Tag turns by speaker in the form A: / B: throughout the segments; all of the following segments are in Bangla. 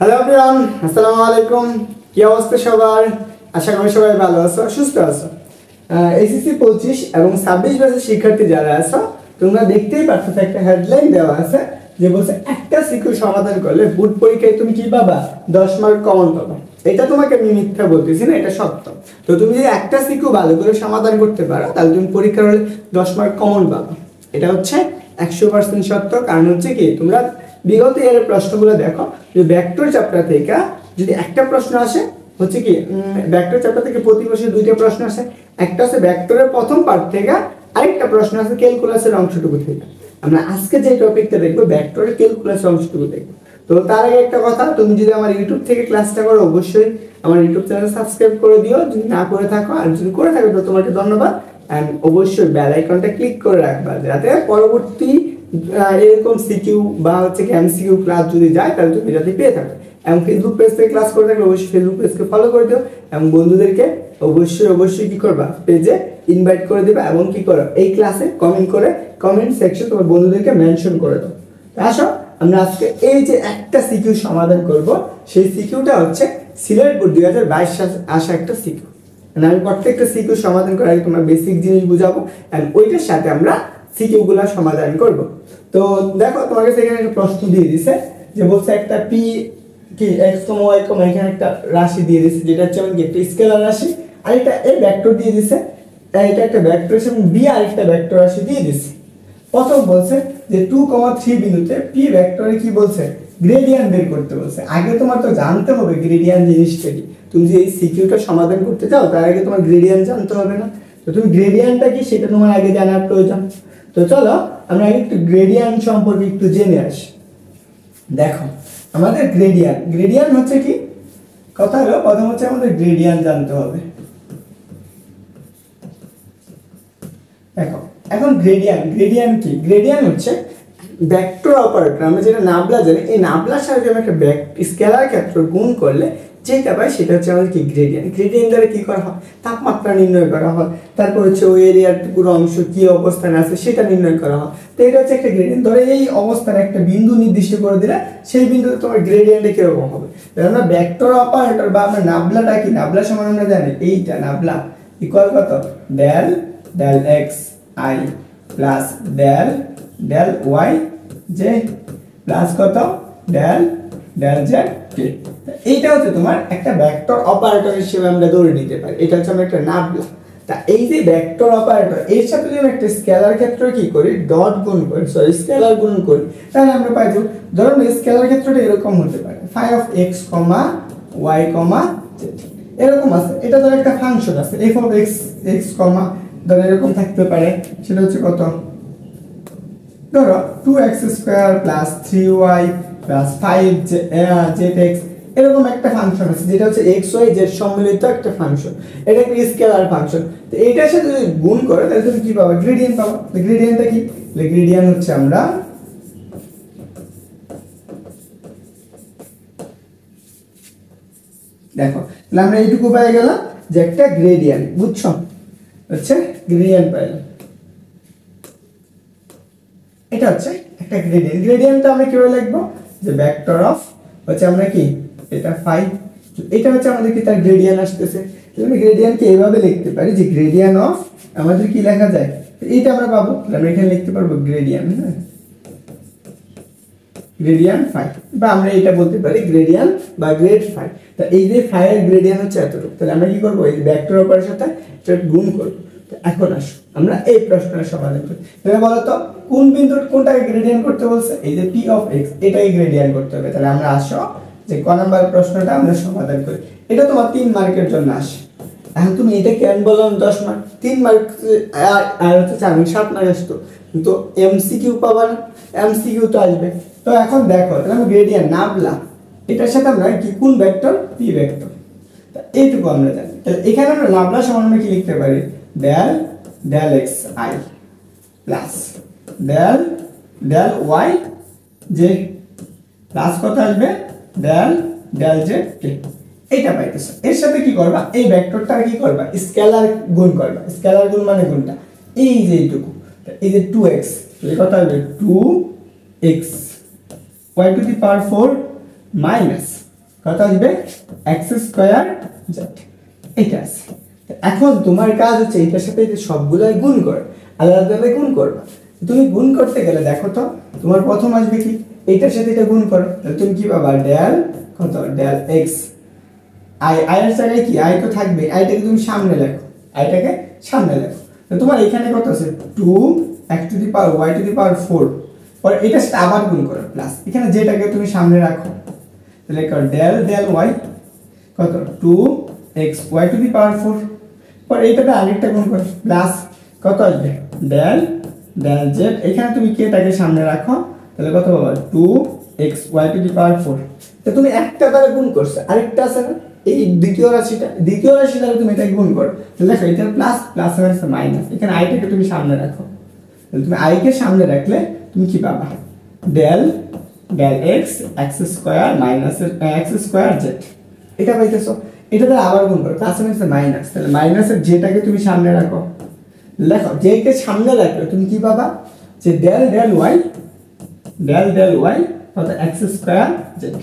A: হ্যালো এভরিওয়ান, আসসালামু আলাইকুম। কি অবস্থা সবার? আশা করি সবাই ভালো আছো, সুস্থ আছো। এসএসসি 25 এবং 26 ব্যাচের শিক্ষার্থী যারা আছো, তোমরা দেখতেই পাচ্ছ একটা হেডলাইন দেওয়া আছে যে বলছে একটা সিকিউ সমাধান করলে বোর্ড পরীক্ষায় তুমি কি পাবা? 10 মার্ক কমন পাবা। এটা তোমাকে আমি মিথ্যা বলতেছি না, এটা সত্য। তো তুমি যদি একটা সিকিউ ভালো করে সমাধান করতে পারো তাহলে তুমি পরীক্ষার হলে 10 মার্ক কমন পাবা। এটা হচ্ছে 100% সত্য। কারণ হচ্ছে কি, তোমরা বিগত এর প্রশ্নগুলো দেখো যে ভেক্টর চ্যাপ্টার থেকে যদি একটা প্রশ্ন আসে হচ্ছে কি, ভেক্টর চ্যাপ্টার থেকে প্রতি বছর দুইটা প্রশ্ন আসে। একটা আছে ভেক্টরের প্রথম পার্ট থেকে, আরেকটা প্রশ্ন আছে ক্যালকুলাসের অংশটুকু থেকে। আমরা আজকে যে টপিকটা দেখবো ভেক্টরের ক্যালকুলাসের অংশটুকু দেখবো। তো তার আগে একটা কথা, তুমি যদি আমার ইউটিউব থেকে ক্লাসটা করো অবশ্যই আমার ইউটিউব চ্যানেল সাবস্ক্রাইব করে দিও যদি না করে থাকো, আর যদি করে থাকো তো তোমাকে ধন্যবাদ। অ্যান্ড অবশ্যই বেল আইকনটা ক্লিক করে রাখবা যাতে পরবর্তী এরকম সিকিউ বা হচ্ছে এমসিকিউ ক্লাস যদি যায় তাহলে তুমি যাতে পেয়ে থাকো। এবং ফেসবুক পেজ থেকে ক্লাস করে থাকলে অবশ্যই ফেসবুক পেজকে ফলো করে দিও এবং বন্ধুদেরকে অবশ্যই কি করবা, পেজে ইনভাইট করে দেবা এবং কি করো এই ক্লাসে কমেন্ট করে কমেন্ট সেকশন তোমার বন্ধুদেরকে মেনশন করে দাও। আসো আমরা আজকে এই যে একটা সিকিউ সমাধান করব, সেই সিকিউটা হচ্ছে সিলেট বোর্ড 2022 আসা একটা সিকিউ। আমি প্রত্যেকটা সিকিউ সমাধান করার আগে তোমার বেসিক জিনিস বুঝাবো এন্ড ওইটার সাথে আমরা সিকিউ গুলা সমাধান করব। তো দেখো তোমার কাছে এখানে একটা প্রশ্ন দিয়ে দিছে যে বলছে একটা পি কি x, y, এখানে একটা রাশি দিয়ে দিছে যেটা হচ্ছে আমাদের একটা স্কেলার রাশি, আর এটা এই ভেক্টর দিয়ে দিছে, এটা একটা ভেক্টর এবং বি আরেকটা ভেক্টর রাশি দিয়ে দিছে। প্রথম বলছে যে 2,3 বিন্দুতে পি ভেক্টরে কি বলছে, গ্রেডিয়েন্ট বের করতে বলছে। আগে তোমার তো জানতে হবে গ্রেডিয়েন্ট জিনিসটা কি। তুমি যে এই সিকিউটা সমাধান করতে চাও তার আগে তোমার গ্রেডিয়েন্ট জানতে হবে না? তো তুমি গ্রেডিয়েন্টটা কি সেটা তোমার আগে জানার প্রয়োজন। তো চলো আমরা আগে একটু গ্রেডিয়েন্ট সম্পর্কে একটু জেনে আসি। দেখো আমাদের গ্রেডিয়েন্ট হচ্ছে কি, কথা হলো প্রথম হচ্ছে আমাদের গ্রেডিয়েন্ট জানতে হবে। দেখো এখন গ্রেডিয়েন্ট কি? গ্রেডিয়েন্ট হচ্ছে ভেক্টর অপারেটর। আমরা যেটা নাবলা জানি, এই নাবলার সাথে আমরা একটা স্কেলার ক্ষেত্র গুণ করলে যেটা পাই সেটা হচ্ছে আমাদের কি গ্রেডিয়েন্ট। গ্রেডিয়েন্ট দ্বারা কি করা হয়? তাপমাত্রা নির্ণয় করা হয়, তারপর হচ্ছে ওই এরিয়ার পুরো অংশ কি অবস্থানে আছে সেটা নির্ণয় করা হয়। তো এটা হচ্ছে একটা গ্রেডিয়েন্ট। ধরো এই অবস্থানে একটা বিন্দু নির্দিষ্ট করে দিলে সেই বিন্দুতে তোমার গ্রেডিয়েন্টে কিরকম হবে। আমরা ভেক্টর অপারেটর বা আমরা নাবলাটা কি, নাবলা সমান আমরা জানি এইটা নাবলা ইকুয়াল কত, del del x i plus del del y j plus কত, ডেল ডেল জেড কে। এইটা হচ্ছে তোমার একটা ভেক্টর অপারেটর হিসেবে আমরা ধরে নিতে পারি। এটা হচ্ছে আমরা একটা নাবলা। তা এই যে ভেক্টর অপারেটর এর সাথে যদি আমরা একটা স্কেলার ক্ষেত্র কি করি, ডট গুণ করি, সরি স্কেলার গুণ করি, তাহলে আমরা পাই যে ধরুন স্কেলার ক্ষেত্রটা এরকম হতে পারে phi of x, y, z এরকম আছে। এটা ধর একটা ফাংশন আছে f অফ x, ধর এরকম থাকতে পারে। সেটা হচ্ছে কত, ধরো 2x square plus 3y plus 5zx এরকম একটা ফাংশন আছে যেটা হচ্ছে x y z সম্মিলিত একটা ফাংশন। এটা একটা স্কেলার ফাংশন। তো এইটার সাথে যদি গুণ করে তাহলে তুমি কি পাবে, গ্রেডিয়েন্ট পাবে। তো গ্রেডিয়েন্টটা কি? গ্রেডিয়েন্ট হচ্ছে আমরা দেখো তাহলে আমরা এইটুকু পেয়ে গেলাম যে একটা গ্রেডিয়েন্ট, বুঝছো? হচ্ছে গ্রেডিয়েন্ট পাইলাম। এটা হচ্ছে একটা গ্রেডিয়েন্ট। গ্রেডিয়েন্টটা আমরা কিভাবে লিখবো, যে ভেক্টর অফ হচ্ছে আমরা কি এটা ফাই, এটা হচ্ছে আমাদের কি তার গ্রেডিয়েন্ট আসতেছে। তাহলে গ্রেডিয়েন্টকে এইভাবে লিখতে পারি যে গ্রেডিয়েন্ট অফ আমাদের কি লেখা যায়, এইটা আমরা পাবো। আমরা এখানে লিখতে পারবো গ্রেডিয়েন্ট, হ্যাঁ গ্রেডিয়েন্ট ফাই, বা আমরা এটা বলতে পারি গ্রেডিয়েন্ট বা গ্রেড ফাই। তা এই যে ফাই এর গ্রেডিয়েন্ট হচ্ছে এতটুকু। তাহলে আমরা কি করবো, এই ভেক্টর অপারেটরের সাথে এটা গুণ করব। এখন আসো আমরা এই প্রশ্নের সমাধান করি। তাহলে বলো তো কোন বিন্দুর কোনটাকে গ্রেডিয়েন্ট করতে বলছে, এই যে পি অফ এক্স এটাকে গ্রেডিয়েন্ট করতে হবে। তাহলে আমরা আসো যে ক নাম্বার প্রশ্নটা আমরা সমাধান করি। এটা তোমার 3 মার্কের জন্য আসে। এখন তুমি এটা কেন বললাম 10 মার্ক, 3 মার্ক আর হচ্ছে 4 মার্ক 7 মার্ক আসতো, কিন্তু এমসিকিউ পাবা না, এমসিকিউ তো আসবে। তো এখন দেখো তাহলে আমি গ্রেডিয়েন্ট নাবলা এটার সাথে আমরা কি কোন ভেক্টর, পি ভেক্টর। তা এইটুকু আমরা জানি। তাহলে এখানে আমরা নাবলা সমান আমরা কি লিখতে পারি, del del x i plus del del y j plus কত আসবে, ডেল ডেল জেড কে। এইটা পাইতেছো। এর সাথে কি করবা, এই ভেক্টরটা কি করবা, স্কেলার গুণ করবা। স্কেলার গুণ মানে কোনটা, এই যে এইটুকু, এই যে 2x, এই কথা হবে 2x y to the power 4 minus কত আসবে এক্স স্কয়ার জেড, এটা আছে। এখন তোমার কাজ হচ্ছে এটার সাথে এই সবগুলাই গুণ করে আলাদা আলাদা গুণ করবা। তুমি গুণ করতে গেলে দেখো তো তোমার প্রথম আসবে কি এটার সাথে এটা গুণ করো, তাহলে তুমি কি পাবা ডেল কত ডেল এক্স, আই এর জায়গায় কি আই তো থাকবে, আইটাকে তুমি সামনে লেখো, আইটাকে সামনে লেখো। তো তোমার এখানে কত আছে 2x to the power y to the power 4, পরে এটার সাথে আবার গুণ করো প্লাস এখানে যেটাকে তুমি সামনে রাখো, তাহলে কর ডেল ডেল y কত 2x y to the power 4, পরে এইটাতে আরেকটা গুণ করো প্লাস কত আসবে ডেল ডেল z, এখানে তুমি কেটাকে সামনে রাখো, তাহলে কত পাবা 2x y to the power 4। তো তুমি একটা দ্বারা গুণ করছো, আরেকটা আছে না এই দ্বিতীয় রাশিটা তুমি এটা গুণ করো, তাহলে দেখো এটা প্লাস প্লাস হচ্ছে মাইনাস, এখানে আইটাকে তুমি সামনে রাখো, তাহলে তুমি আই কে সামনে রাখলে তুমি কি পাবা del del x x square minus x square z, এটা পাইতেছো। এটা দ্বারা আবার গুণ করো প্লাস হচ্ছে মাইনাস, তাহলে মাইনাসের যেটাকে তুমি সামনে রাখো, দেখো যেকে সামনে রাখলে তুমি কি পাবা যে ডেল ডেল ওয়াই কত এক্স স্কয়ার জেড।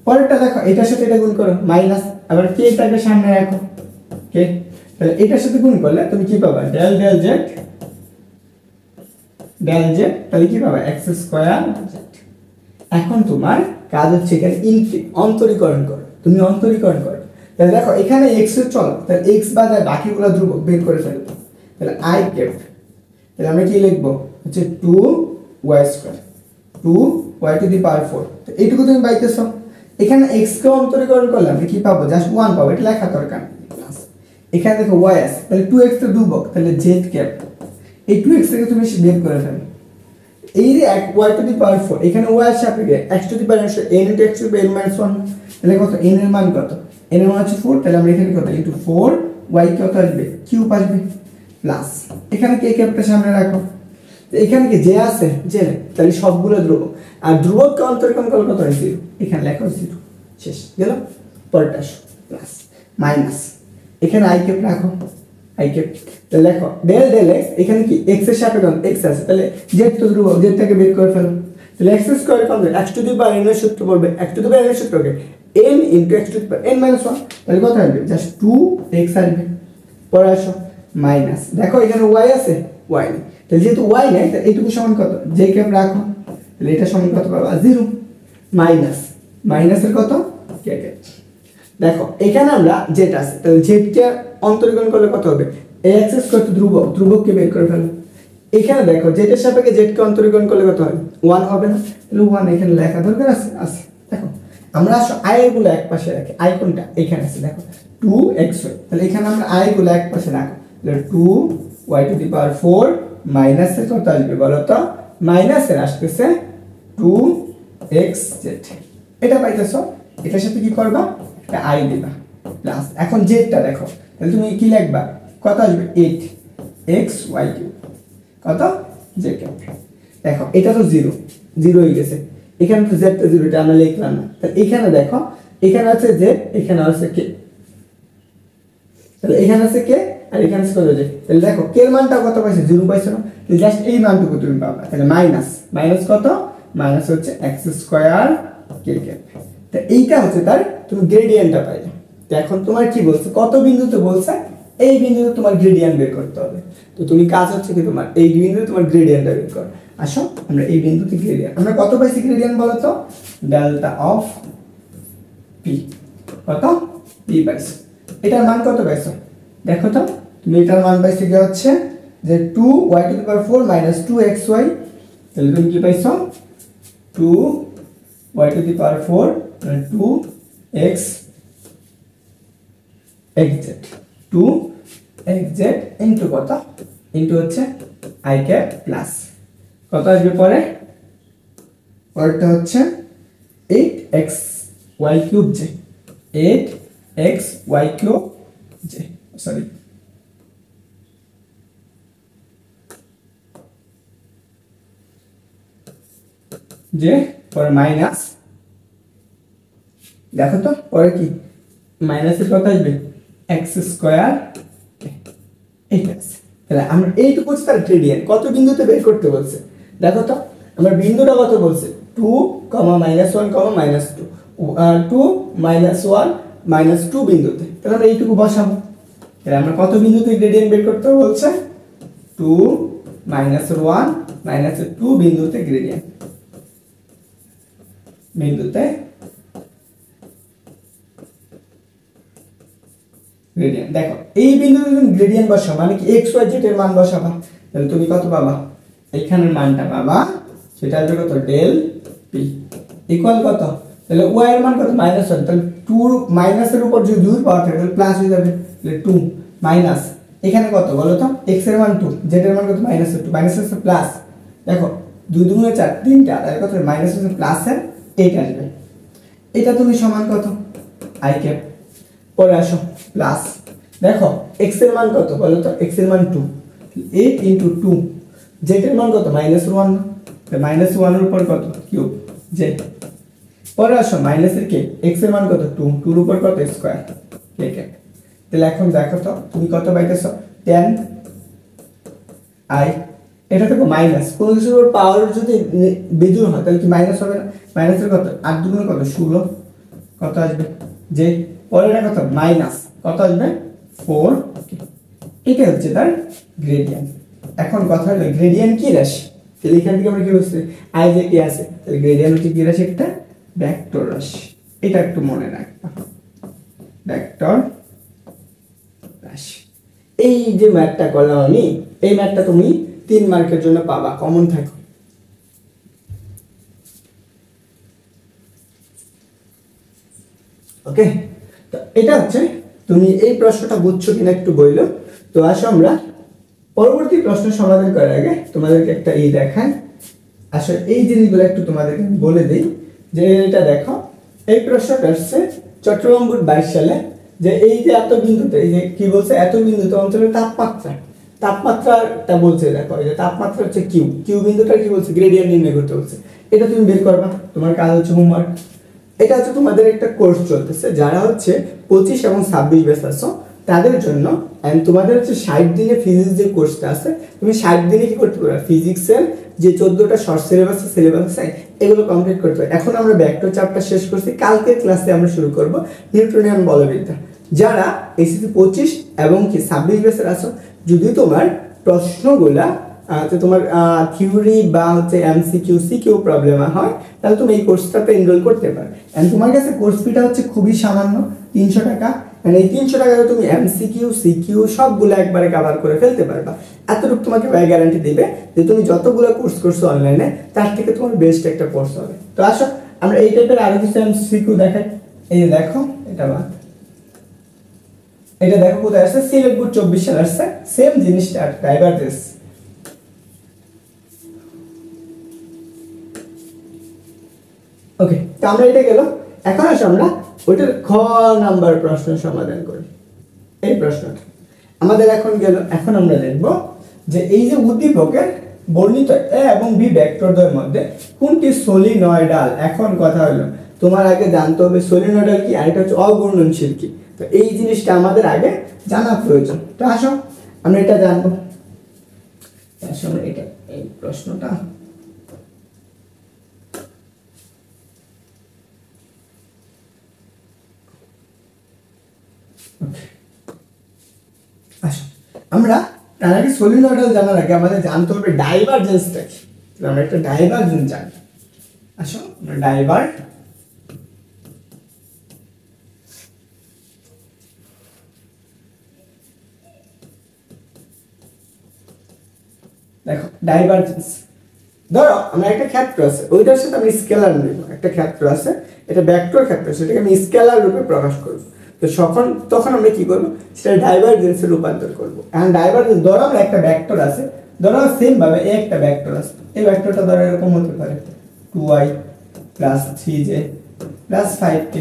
A: পরেরটা দেখো এটার সাথে এটা গুণ করো মাইনাস, আবার কে টাকে সামনে রাখো কে, তাহলে এটার সাথে গুণ করলে তুমি কি পাবা ডেল ডেল জেড তাহলে কি পাবা এক্স স্কয়ার জেড। এখন তোমার কাজ হচ্ছে এখানে অন্তরীকরণ করো, তুমি অন্তরীকরণ করো, তাহলে দেখো এখানে x এর চল, তাহলে x বাদে বাকিগুলো ধ্রুবক বের করে ফেলবো, তাহলে i কেপ, তাহলে আমরা কি লিখবো হচ্ছে 2y square 2y two the power 4, তো এইটুকু তুমি পাইতেছো। এখানে x কে অন্তরীকরণ করলে আমরা কি পাবো জাস্ট 1 পাবো, এটা লেখা দরকার প্লাস এখানে দেখো y আছে, তাহলে 2x তো ধ্রুবক, তাহলে z ক্যাপ, এই 2x থেকে তুমি বের করে ফেলো, এই যে y টু দি পাওয়ার 4 এখানে y এর সাপেক্ষে x two the power n into x two the power n - 1, তাহলে কত n এর মান কত, n এর মান হচ্ছে 4, তাহলে আমরা এখানে কত ইনটু 4 y কত আসবে কিউব আসবে প্লাস এখানে কে ক্যাপটা সামনে রাখো, এখানে কি যে আছে যে, তাহলে সবগুলো ধ্রুবক, আর ধ্রুবককে অন্তরীকরণ করলে কত হয় 0, এখানে লেখো 0 শেষ গেল। পরেরটা প্লাস মাইনাস এখানে i ক্যাপ রাখো i ক্যাপ, তাহলে লেখো ডেল ডেল x, এখানে কি x এর সাপেক্ষে x আছে, তাহলে z তো ধ্রুবক, z টাকে বের করে ফেলো, তাহলে x স্কয়ার কত x two the power n এর সূত্র পড়বে, x two the power n এর সূত্রকে n into x two the power n - 1, তাহলে কত আসবে জাস্ট 2x আসবে। পরে আসো মাইনাস, দেখো এখানে y আছে y নেই, তাহলে যেহেতু y নেই তাহলে এইটুকু সমান কত j ক্যাপ রাখো, তাহলে এটা সমান কত পাবা 0 মাইনাস মাইনাসের কত k ক্যাপ। দেখো এখানে আমরা z আছে, তাহলে z কে অন্তরীকরণ করলে কত হবে x স্কয়ার তো ধ্রুবককে বের করে ফেলো, এখানে দেখো z এর সাপেক্ষে z কে অন্তরীকরণ করলে কত হবে 1 হবে না, তাহলে 1 এখানে লেখা দরকার আছে। দেখো আমরা আসো i এর গুলো এক পাশে রাখি, i কোনটা এখানে আছে দেখো 2xy, তাহলে এখানে আমরা i গুলো এক পাশে রাখো, তাহলে 2y two the power 4 minus এর কত আসবে বলো তো, মাইনাস এর আসতেছে 2xz, এটা পাইতেছো। এটার সাথে কি করবা একটা i দিবা প্লাস এখন z টা দেখো, তাহলে তুমি কি লিখবা কত আসবে 8xy কিউব কত z কিউব, দেখো এটা তো 0 হয়ে গেছে, এখানে তো z টা 0, এটা আমরা লিখলাম না, তাহলে এখানে দেখো এখানে আছে z, এখানে আছে k, তাহলে এখানে আছে k আর এখানে আছে কত z, তাহলে দেখো k এর মানটা কত পাইছো 0 পাইছো না, তাহলে জাস্ট এই মানটুকু তুমি পাবা, তাহলে মাইনাস কত মাইনাস হচ্ছে x স্কয়ার k ক্যাপ, তো এইটা হচ্ছে তার তুমি গ্রেডিয়েন্টটা পাইলে। তো এখন তোমার কি বলছে কত বিন্দুতে বলছে, এই বিন্দুতে তোমার গ্রেডিয়েন্ট বের করতে হবে, তো তুমি কাজ হচ্ছে কি তোমার এই বিন্দুতে তোমার গ্রেডিয়েন্টটা বের কর। আসো আমরা এই বিন্দুতে গ্রেডিয়েন্ট, আমরা কত পাইছি গ্রেডিয়েন্ট বলো তো ডেল্টা অফ p, কত p পাইছো, এটার মান কত পাইছো দেখো তো, তুমি এটার মান পাইছো কি হচ্ছে যে 2y two the power 4 minus 2xy, তাহলে তুমি কি পাইছো 2y টু দি পাওয়ার 4 মানে 2xz ইনটু কত ইনটু হচ্ছে i ক্যাপ প্লাস কত আসবে পরে, পরেরটা হচ্ছে 8xy cube j, 8xy cube j sorry যে পরে মাইনাস, দেখো তো পরে কি মাইনাসের কত আসবে x স্কয়ার, এইটা আছে। তাহলে আমরা এইটুকু হচ্ছে তার গ্রেডিয়েন্ট, কত বিন্দুতে বের করতে বলছে দেখো তো, আমরা বিন্দুটা কত বলছে 2, -1, -2, 2 -1 -2 বিন্দুতে, তাহলে আমরা এইটুকু বসাবো। তাহলে আমরা কত বিন্দুতে গ্রেডিয়েন্ট বের করতে বলছে? 2 -1 -2 বিন্দুতে গ্রেডিয়েন্ট, বিন্দুতে গ্রেডিয়েন্ট। দেখো এই বিন্দুতে তুমি গ্রেডিয়েন্ট বসাও মানে কি x y z এর মান বসাবা, তাহলে তুমি কত পাবা? এখানের মানটা পাবা, সেটা হবে কত? ডেল পি ইকুয়াল কত? তাহলে y এর মান কত? -1, তাহলে 2 মাইনাসের উপর যদি 2 পাওয়ার থাকে তাহলে প্লাস হয়ে যাবে, তাহলে 2 মাইনাস এখানে কত বলো তো? x এর মান 2, z এর মান কত? -2, মাইনাস আছে প্লাস, দেখো 2 2 4 3টা, তাহলে কত? মাইনাস আছে প্লাস এর 8 আসবে। এটা তুমি সমান কত? i cap. পরে আসো প্লাস, দেখো x এর মান কত বলো তো? x এর মান 2, 8 * 2, z এর মান কত? -1, -1 এর উপর কত? Cube z। পরে আসো মাইনাসের কে, x এর মান কত? 2, 2 এর উপর কত? স্কয়ার কে কে। তাহলে এখন দেখো তো তুমি কত পাইতেছো? 10 i। এটা দেখো মাইনাস, কোন কিছুর উপর পাওয়ার যদি বিজোড় হয় তাহলে কি মাইনাস হবে না? মাইনাসের কত? 8 × 2 কত? 16, কত আসবে? j। পরে এটা কত? মাইনাস, কত আসবে? 4। এটা হচ্ছে তার গ্রেডিয়েন্ট। এখন কথা হলো গ্রেডিয়েন্ট কি রাশি? তাহলে এখান থেকে আমরা কি বুঝছি? i যে কি আছে, তাহলে গ্রেডিয়েন্ট হচ্ছে কি রাশি? একটা ভেক্টর রাশি। এটা একটু মনে রাখবা, ভেক্টর রাশি। এই যে ম্যাথটা করলাম আমি, এই ম্যাথটা তুমি 3 মার্কের জন্য পাবা, কমন থাকো। ওকে, তো এটা হচ্ছে তুমি এই প্রশ্নটা বুঝছো কিনা একটু বইলো। তো আসো আমরা পরবর্তী প্রশ্ন সমাধান করার আগে তোমাদেরকে একটা দেখাই। আসলে এই জিনিসগুলো একটু তোমাদেরকে বলে দেই যে এটা দেখো, এই প্রশ্নটা আসছে চট্টগ্রাম বোর্ড 22 সালে, যে এই যে এত বিন্দুতে, এই যে কি বলছে, এত বিন্দুতে অঞ্চলের তাপমাত্রাটা বলছে। দেখো এই যে তাপমাত্রা হচ্ছে কিউ, কিউ বিন্দুটা কি বলছে? গ্রেডিয়েন্ট নির্ণয় করতে বলছে। এটা তুমি বের করবা, তোমার কাজ হচ্ছে হোমওয়ার্ক। এটা হচ্ছে তোমাদের একটা কোর্স চলতেছে, যারা হচ্ছে 25 এবং 26 ব্যাচ আছো তাদের জন্য। এন্ড তোমাদের হচ্ছে 60 দিনে ফিজিক্স যে কোর্সটা আছে, তুমি 60 দিনে কি করতে পারবে? ফিজিক্সের যে 14টা শর্ট সিলেবাস আছে এগুলো কমপ্লিট করতে পারবে। এখন আমরা ভেক্টর চ্যাপ্টার শেষ করছি, কালকের ক্লাসে আমরা শুরু করব নিউটনিয়ান বলবিদ্যা। যারা এসএসসি 25 এবং কি 26 ব্যাচের আছো, যদি তোমার প্রশ্নগুলা তোমার থিওরি বা হচ্ছে এমসিকিউ সিকিউ প্রবলেম হয়, তাহলে তুমি এই কোর্সটাতে এনরোল করতে পারো। এন্ড তোমার কাছে কোর্স ফিটা হচ্ছে খুবই সামান্য, 300 টাকা। মানে এই 300 টাকায় তুমি এমসিকিউ সিকিউ সবগুলো একবারে কভার করে ফেলতে পারবা। এতটুকু তোমাকে ভাই গ্যারান্টি দিবে যে তুমি যতগুলো কোর্স করছো অনলাইনে, তার থেকে তোমার বেস্ট একটা কোর্স হবে। তো আসো আমরা এই টাইপের আরো কিছু এমসিকিউ দেখাই। এই যে দেখো, এটা বাদ, এটা দেখো কোথায় আসছে? সিলেট বোর্ড 24 সালে আসছে, সেম জিনিসটা, ডাইভারজেন্স। ওকে, তো আমরা এটা গেল। এখন আসো আমরা ওইটার খ নাম্বার প্রশ্ন সমাধান করি। এই প্রশ্নটা আমাদের এখন গেল। এখন আমরা দেখব যে এই যে উদ্দীপকের বর্ণিত এ এবং বি ভেক্টরদ্বয়ের মধ্যে কোনটি সলিনয়েডাল। এখন কথা হলো তোমার আগে জানতে হবে সলিনয়েডাল কি আর এটা হচ্ছে অঘূর্ণনশীল কি। তো এই জিনিসটা আমাদের আগে জানা প্রয়োজন। তো আসো আমরা এটা জানবো। আসো আমরা এটা এই প্রশ্নটা আমরা তার আগে সলিনয়েডাল জানার আগে আমাদের জানতে হবে ডাইভারজেন্সটা কি। আমরা একটা ডাইভারজেন্স জানি। আসো আমরা দেখো ডাইভারজেন্স, ধরো আমরা একটা ক্ষেত্র আছে, ওইটার সাথে আমি স্কেলার নেব। একটা ক্ষেত্র আছে, এটা ভেক্টর ক্ষেত্র, সেটাকে আমি স্কেলার রূপে প্রকাশ করব। তো তখন আমরা কি করব? সেটা ডাইভারজেন্সে রূপান্তর করব। এখন ডাইভারজেন্স, ধরো আমরা একটা ভেক্টর আছে, ধরো সেম ভাবে একটা ভেক্টর আছে, এই ভেক্টরটা ধরো এরকম হতে পারে 2i + 3j + 5k,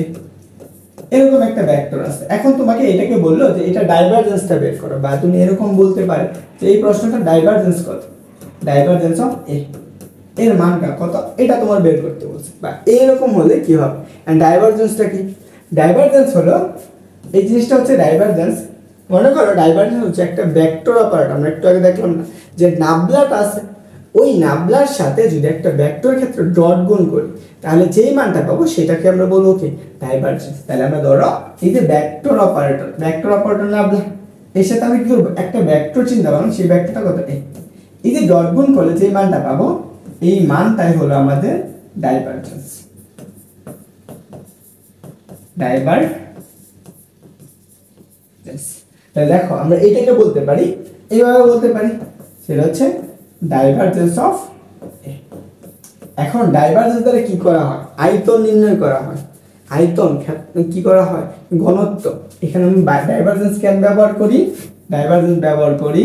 A: এরকম একটা ভেক্টর আছে। এখন তোমাকে এটাকে বললো যে এটা ডাইভারজেন্সটা বের করো, বা তুমি এরকম বলতে পারো যে এই প্রশ্নটা ডাইভারজেন্স কত, ডাইভারজেন্স অফ এ এর মানটা কত, এটা তোমার বের করতে বলছে। বা এরকম হলে কি হবে? এন্ড ডাইভারজেন্সটা কি? ডাইভারজেন্স হলো এই জিনিসটা হচ্ছে ডাইভারজেন্স। মনে করো ডাইভারজেন্স হচ্ছে একটা ভেক্টর অপারেটর। আমরা একটু আগে দেখলাম না যে নাবলাটা আছে, ওই নাবলার সাথে যদি একটা ভেক্টর ক্ষেত্রে ডট গুণ করি তাহলে যেই মানটা পাবো সেটাকে আমরা বলবো কি ডাইভারজেন্স। তাহলে আমরা ধরো এই যে ভেক্টর অপারেটর নাবলা এর সাথে আমি কি করবো একটা ভেক্টর চিন্তা করলাম, সেই ভেক্টরটা কত এই যে ডট গুণ করলে যে মানটা পাবো এই মানটাই হলো আমাদের ডাইভারজেন্স। তাহলে দেখো আমরা এটাকে বলতে পারি, এইভাবে বলতে পারি, সেটা হচ্ছে ডাইভারজেন্স অফ এ। এখন ডাইভারজেন্স দ্বারা কি করা হয়? আয়তন নির্ণয় করা হয়। আয়তন কি করা হয়? ঘনত্ব। এখানে আমি ডাইভারজেন্স কেন ব্যবহার করি? ডাইভারজেন্স ব্যবহার করি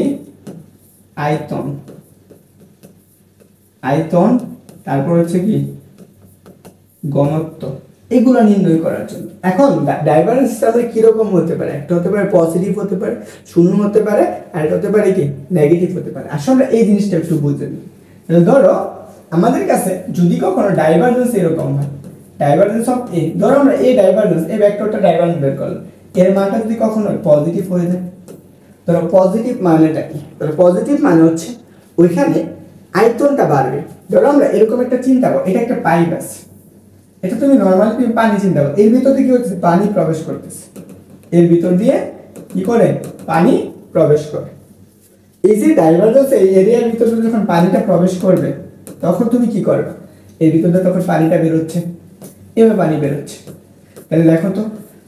A: আয়তন, তারপর হচ্ছে কি ঘনত্ব, এগুলো নির্ণয় করার জন্য। এখন ডাইভারজেন্স তাহলে কি রকম হতে পারে? একটা হতে পারে পজিটিভ হতে পারে, শূন্য হতে পারে, আর একটা হতে পারে কি নেগেটিভ হতে পারে। আসলে এই জিনিসটা একটু বুঝে নিই। ধরো আমাদের কাছে যদি কখনো ডাইভারজেন্স এরকম হয়, ডাইভারজেন্স অফ এ, ধরো আমরা এই ডাইভারজেন্স, এই ভেক্টরটা ডাইভারজেন্স বের করলাম, এর মানটা যদি কখনো পজিটিভ হয়ে যায়, ধরো পজিটিভ মানেটা কি? ধরো পজিটিভ মানে হচ্ছে ওইখানে আয়তনটা বাড়বে। ধরো আমরা এরকম একটা চিন্তা করো, এটা একটা পাইপ আছে, এটা তুমি নরমালি তুমি পানি চিন্তা করো, এর ভিতর দিয়ে কি হচ্ছে? পানি প্রবেশ করতেছে, এর ভিতর দিয়ে কি করে পানি প্রবেশ করে। এই যে ডাইভারজেন্স এই এরিয়ার ভিতরে যখন পানিটা প্রবেশ করবে তখন তুমি কি করবে? এর ভিতরে তখন পানিটা বের হচ্ছে, এভাবে পানি বের হচ্ছে। তাহলে দেখো তো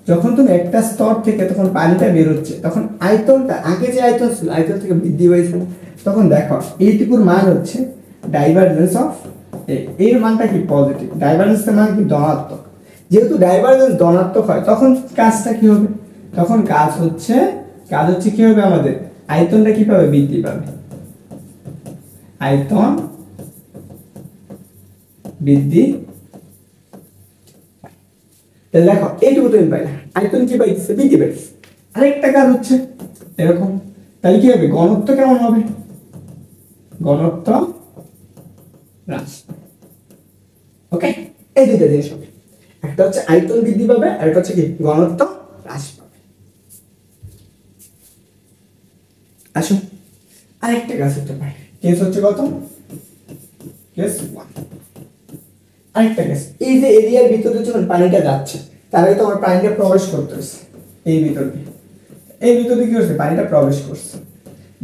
A: যখন তুমি একটা স্তর থেকে তখন পানিটা বের হচ্ছে তখন আয়তনটা আগে যে আয়তন ছিল আয়তন থেকে বৃদ্ধি হয়েছে। তখন দেখো এইটুকুর মান হচ্ছে ডাইভারজেন্স অফ এর মানটা কি পজিটিভ, ডাইভারজেন্সের মান কি ধনাত্মক। যেহেতু ডাইভারজেন্স ধনাত্মক হয় তখন কাজটা কি হবে? তখন কাজ হচ্ছে কি হবে? আমাদের আয়তনটা কি পাবে? বৃদ্ধি পাবে, আয়তন বৃদ্ধি। তাহলে দেখো এইটুকু তুমি পাইলে আয়তন কি পাইতেছে? বৃদ্ধি পাইতেছে। আরেকটা কাজ হচ্ছে এরকম, তাহলে কি হবে? ঘনত্ব কেমন হবে? ঘনত্ব হ্রাস। ওকে, এই দুটো জিনিস হবে, একটা হচ্ছে আয়তন বৃদ্ধি পাবে আর একটা হচ্ছে কি ঘনত্ব হ্রাস পাবে। আসো আরেকটা কাজ হতে পারে, কেস হচ্ছে কত? কেস 1। আরেকটা কেস, এই যে এরিয়ার ভিতরে যখন পানিটা যাচ্ছে তার আগে তো আমার পানিটা প্রবেশ করতেছে এই ভিতর দিয়ে, এই ভিতর দিয়ে কি হচ্ছে? পানিটা প্রবেশ করছে।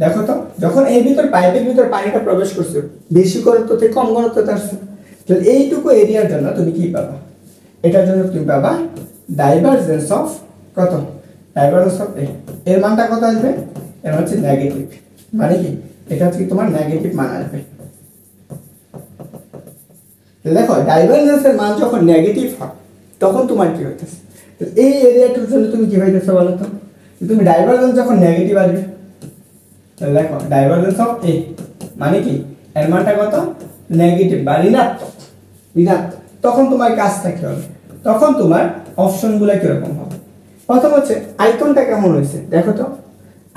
A: দেখো তো যখন এই ভিতর পাইপের ভিতর পানিটা প্রবেশ করছে বেশি ঘনত্ব থেকে কম ঘনত্বতে আসছে, তাহলে এইটুকু এরিয়ার জন্য তুমি কি পাবা? এটার জন্য তুমি পাবা ডাইভারজেন্স অফ কত? ডাইভারজেন্স অফ এ, এর মানটা কত আসবে? এর হচ্ছে নেগেটিভ। মানে কি এটা হচ্ছে তোমার নেগেটিভ মান আসবে। দেখো ডাইভারজেন্সের মান যখন নেগেটিভ হয় তখন তোমার কি হইতেছে? এই এরিয়াটার জন্য তুমি কি পাইতেছো বলো তো? তুমি ডাইভারজেন্স যখন নেগেটিভ আসবে, তাহলে দেখো ডাইভারজেন্স অফ এ মানে কি এর মানটা কত? নেগেটিভ বা ঋণাত্মক। তখন তোমার কাজটা কি হবে? তখন তোমার অপশনগুলো কিরকম হবে? প্রথম হচ্ছে আয়তনটা কেমন হয়েছে দেখো তো,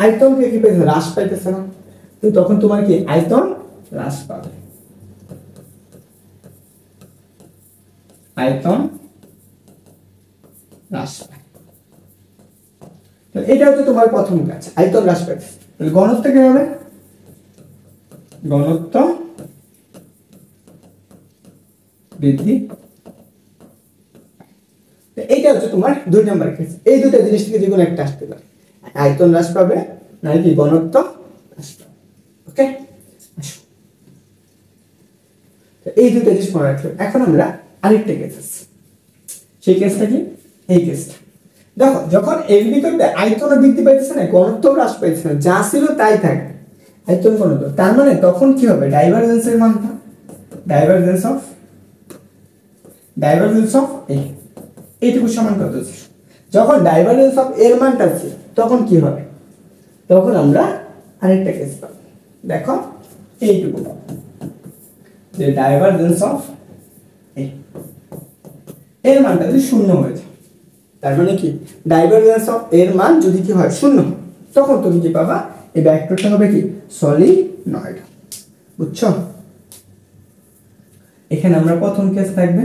A: আয়তনকে কি পেয়েছে? হ্রাস পাইতেছে না, তো তখন তোমার কি আয়তন হ্রাস পাবে, আয়তন হ্রাস পায়। এটা হচ্ছে তোমার প্রথম কাজ, আয়তন হ্রাস পাইতেছে। ঘনত্ব কি হবে? ঘনত্ব বৃদ্ধি। এইটা হচ্ছে তোমার 2 নম্বর কেস। এই দুটো জিনিস থেকে যে কোনো একটা আসতে পারে, আয়তন হ্রাস পাবে নাকি ঘনত্ব হ্রাস পাবে। ওকে, এই দুটো জিনিস মনে রাখবে। এখন আমরা আরেকটা কেস আছে, সেই কেসটা কি? এই কেসটা দেখো, যখন এর ভিতরে আয়তন বৃদ্ধি পাইতেছে না, ঘনত্ব হ্রাস পাইতেছে না, যা ছিল তাই থাকে আয়তন ঘনত্ব, তার মানে তখন কি হবে? ডাইভারজেন্সের মানটা ডাইভারজেন্স অফ এ এইটুকু সমান কত? যখন ডাইভারজেন্স অফ এর মানটা আছে তখন কি হবে? তখন আমরা আরেকটা কেস পাবো, দেখো এইটুকু পাবো যে ডাইভারজেন্স অফ এ এর মানটা যদি শূন্য হয়ে যায়, তার মানে কি ডাইভারজেন্স অফ এর মান যদি কি হয়? শূন্য, তখন তুমি কি পাবা? এই ভেক্টরটা হবে কি? সলিনয়েড। বুঝছো? এখানে আমরা প্রথম কেস থাকবে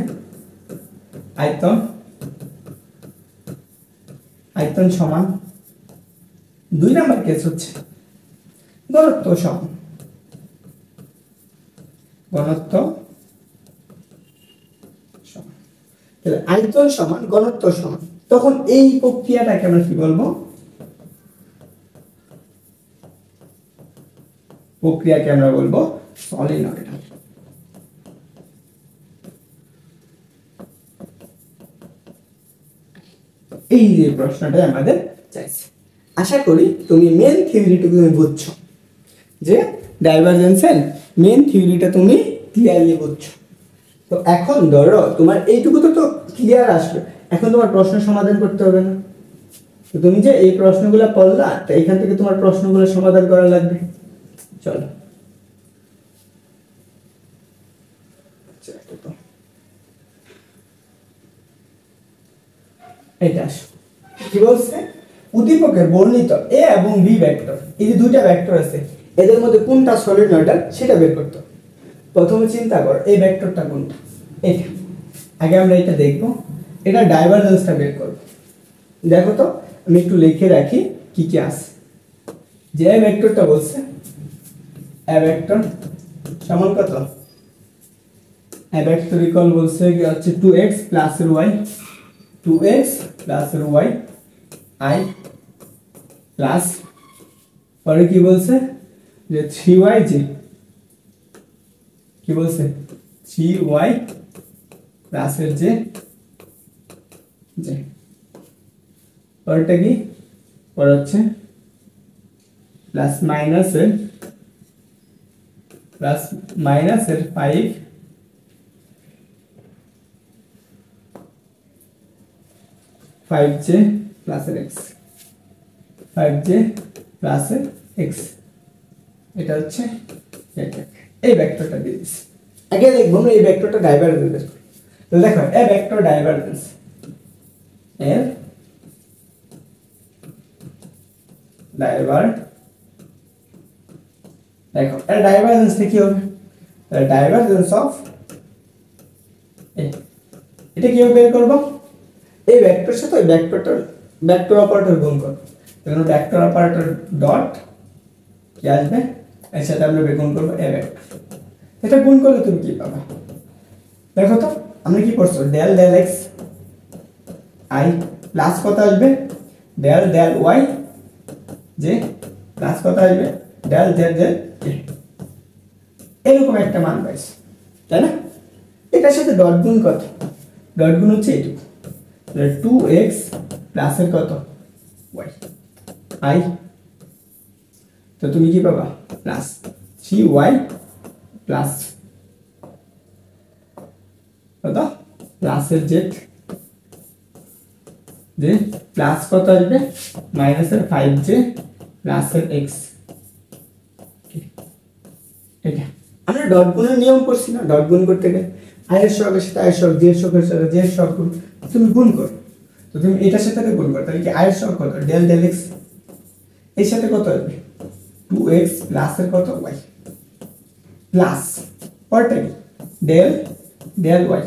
A: আয়তন সমান, 2 নম্বর কেস হচ্ছে ঘনত্ব সমান। ঘনত্ব সমান, তাহলে আয়তন সমান ঘনত্ব সমান, তখন এই প্রক্রিয়াটাকে আমরা কি বলবো? প্রক্রিয়াকে আমরা বলবো সলিনয়েডাল। এই যে প্রশ্নটা আমাদের চাইছে, আশা করি তুমি মেন থিওরিটুকু তুমি বুঝছো, যে ডাইভারজেন্সের মেন থিওরিটা তুমি ক্লিয়ারলি বুঝছো। তো এখন ধরো তোমার এইটুকু তো ক্লিয়ার আসবে, এখন তোমার প্রশ্ন সমাধান করতে হবে না। তো তুমি যে এই প্রশ্নগুলো পড়লা, তো এখান থেকে তোমার প্রশ্নগুলো সমাধান করা লাগবে। চলো এটা আসো, কি বলছে? উদ্দীপকের বর্ণিত এ এবং বি ভেক্টর, এই যে দুইটা ভেক্টর আছে, এদের মধ্যে কোনটা সলিনয়েডাল সেটা বের করতে হবে। প্রথমে চিন্তা কর এই ভেক্টরটা কোনটা, এটা আগে আমরা এটা দেখব, এটা ডাইভারজেন্সটা বের করব। দেখো তো আমি একটু লিখে রাখি কি কি আছে। যে ভেক্টরটা বলছে এ ভেক্টর সমান কত, এ ভেক্টর ইকুয়াল বলছে কি হচ্ছে 2x প্লাস এর y, 2x প্লাস এর y i প্লাস পরে কি বলছে যে 3y j, কি বলছে 3y প্লাস এর j j, পরেরটা কি পরে হচ্ছে প্লাস মাইনাস এর 5 5j প্লাস এর x, 5j প্লাস এর x, এটা হচ্ছে এই ভেক্টরটা দিয়ে দিছি। আগে দেখব আমরা এই ভেক্টরটা ডাইভারজেন্স। তো দেখো এই ভেক্টর ডাইভারজেন্স এর দেখো এর ডাইভারজেন্স কি হবে? ডাইভারজেন্স অফ এটা কিভাবে বের করব? এই ভেক্টরের সাথে ওই ভেক্টর অপারেটর গুণ করব। এখানে ভেক্টর অপারেটর ডট কি আসবে, এর সাথে আমরা গুণ করব এ ভেক্টর। এটা গুণ করলে তুমি কি পাবে? দেখো তো আমরা কি করছো, del del x i plus কত আসবে, del del y j plus কত আসবে, ডেল ডেল ডেল k, এরকম একটা মান পাইছি, তাই না? এটার সাথে ডট গুণ কত, ডট গুণ হচ্ছে এইটুকু, 2x প্লাস এর কত y i, তো তুমি কি পাবা প্লাস 3y প্লাস কত প্লাস এর z যে প্লাস কত আসবে মাইনাস এর 5j প্লাস এর x। এটা আমরা ডট গুণের নিয়ম করছি না, ডট গুণ করতে গেলে আয়ের সহগের সাথে আয়ের সহগ, জের সহগের সাথে জের সহগ তুমি গুণ করো। তো তুমি এটার সাথে গুণ করো, তাহলে কি আয়ের সহগ কত ডেল ডেল x, এর সাথে কত আসবে 2x প্লাস এর কত y প্লাস পরটা কি del del y,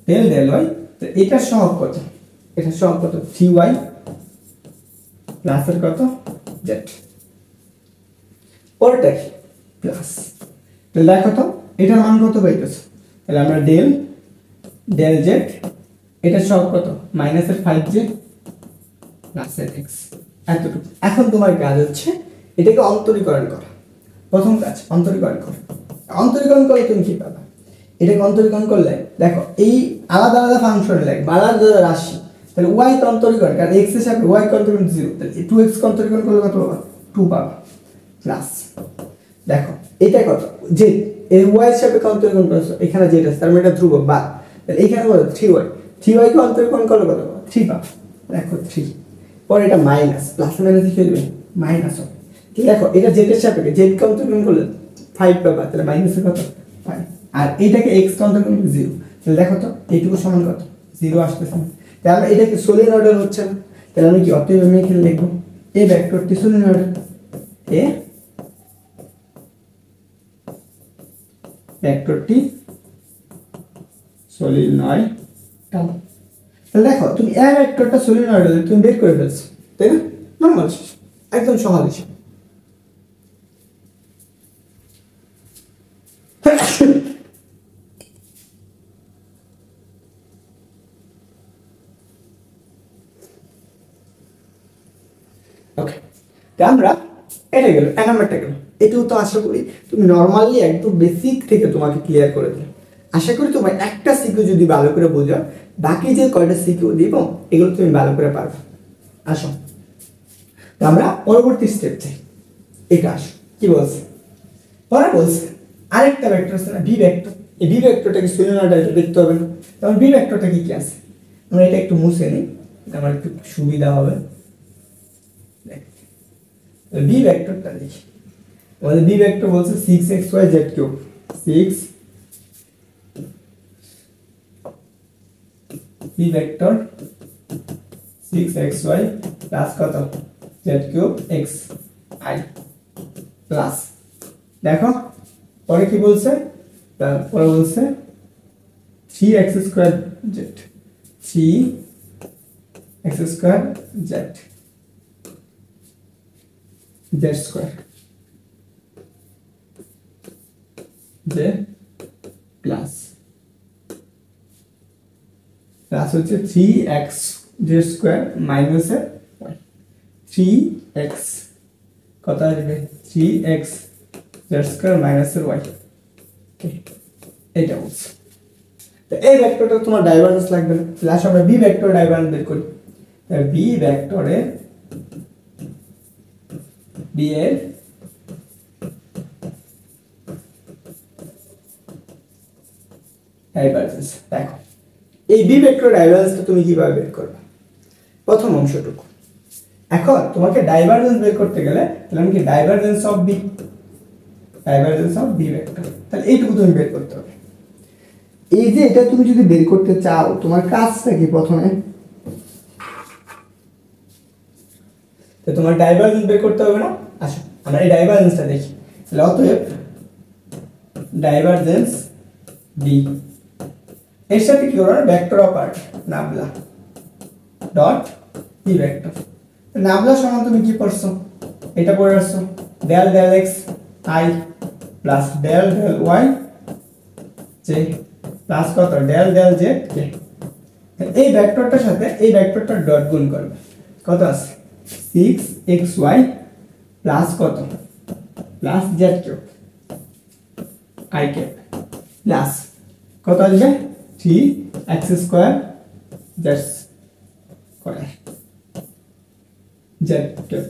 A: del del y, তো এটা সহগ কত, এটা সহগ কত 3y প্লাস এর কত z, পরটা কি প্লাস। তাহলে দেখো তো এটার মান কত পাইতেছ, তাহলে আমরা ডেল ডেল z, এটা সহগ কত মাইনাস এর 5j প্লাস এর x, এতটুকু। এখন তোমার কাজ হচ্ছে এটাকে অন্তরীকরণ করা। প্রথম কাজ অন্তরীকরণ করা। অন্তরীকরণ করলে তুমি কি পাবা, এটাকে অন্তরীকরণ করলে দেখো এই আলাদা আলাদা ফাংশনে লাগবে, আলাদা আলাদা রাশি, তাহলে y কে অন্তরীকরণ, কারণ x এর সাথে y কে অন্তরীকরণ 0, তাহলে 2x কে অন্তরীকরণ করলে কত পাবা 2 পাবা প্লাস দেখো এটা কত যে এই y এর সাথে অন্তরীকরণ করছো, এখানে যেটা আছে তার মানে এটা ধ্রুবক বাদ, তাহলে এখানে কত 3y, 3y কে অন্তরীকরণ করলে কত পাবা 3 পাবা, দেখো 3, পরে এটা মাইনাস প্লাস মাইনাস লিখে দিবে মাইনাস হবে। দেখো এটা z এর সাথে z কে অন্তরীকরণ করলে 5 পাবা, তাহলে মাইনাস কত 5, আর এটাকে x কে অন্তরীকরণ করলে 0, তাহলে দেখো তো এইটুকু সমান কত 0 আসতেছে, তাহলে এটা কি সলিনয়েডাল হচ্ছে না, তাহলে আমি কি অতএব আমি এখানে লিখব এই ভেক্টরটি সলিনয়েডাল, এ ভেক্টরটি সলিনয়েডাল। তাহলে দেখো তুমি এ ভেক্টরটা সলিনয়েডাল তুমি বের করে ফেলছো, তাই না? নরমাল একদম সহজ হিসাব। তো আমরা এটা গেল এক নাম্বারটা গেল। এটাও তো আশা করি তুমি নর্মালি একদম বেসিক থেকে তোমাকে ক্লিয়ার করে দিই। আশা করি তোমার একটা সিকিউ যদি ভালো করে বোঝো, বাকি যে কয়টা সিকিউ দিব এগুলো তুমি ভালো করে পারবে। আসো তো আমরা পরবর্তী স্টেপ চাই। এটা আসো কি বলছে পরে বলছে আরেকটা ভেক্টর আছে না ভি ভেক্টর। এই ভি ভেক্টরটা কি সলিনয়েডটা এটা দেখতে হবে না? তখন ভি ভেক্টরটা কি কি আছে আমরা এটা একটু মুছে নিই, আমার একটু সুবিধা হবে। বি ভেক্টরটা দেখি। আমাদের বি ভেক্টর বলছে 6xyz cube 6 B vector 6xy plus কত z cube x i plus দেখো পরে কি বলছে, তারপরে বলছে 3x square z 3x square z z square z plus plus হচ্ছে 3x z square minus 3x কত আসবে 3x z square minus y। এটা বলছে তো এই ভেক্টরটা তোমার ডাইভারজেন্স লাগবে না, প্লাস আমরা বি ভেক্টর ডাইভারজেন্স বের করি। বি ভেক্টরে বি এর ডাইভারজেন্স দেখো। এই বি ভেক্টর ডাইভারজেন্সটা তুমি কিভাবে বের করবে? প্রথম অংশটুকু এখন তোমাকে ডাইভারজেন্স বের করতে গেলে তাহলে আমি কি ডাইভারজেন্স অফ বি ভেক্টর, তাহলে এইটুকু তুমি বের করতে হবে। এই যে এটা তুমি যদি বের করতে চাও তোমার কাজটা কি প্রথমে তো তোমার ডাইভারজেন্স বের করতে হবে না। আসো আমরা এই ডাইভারজেন্সটা দেখি। তাহলে অতএব ডাইভারজেন্স বি এর সাথে কি করো ভেক্টর অফ আর nabla dot B vector. Nabla সমান তুমি কি পড়ছো এটা পড়ে আসছো del del x i plus del del y j plus কত ডেল ডেল জেড কে। এই ভেক্টরটার সাথে এই ভেক্টরটার ডট গুণ করবে কত আছে 6xy প্লাস কত plus z cube i cap plus কত আসবে 3x square z square z cube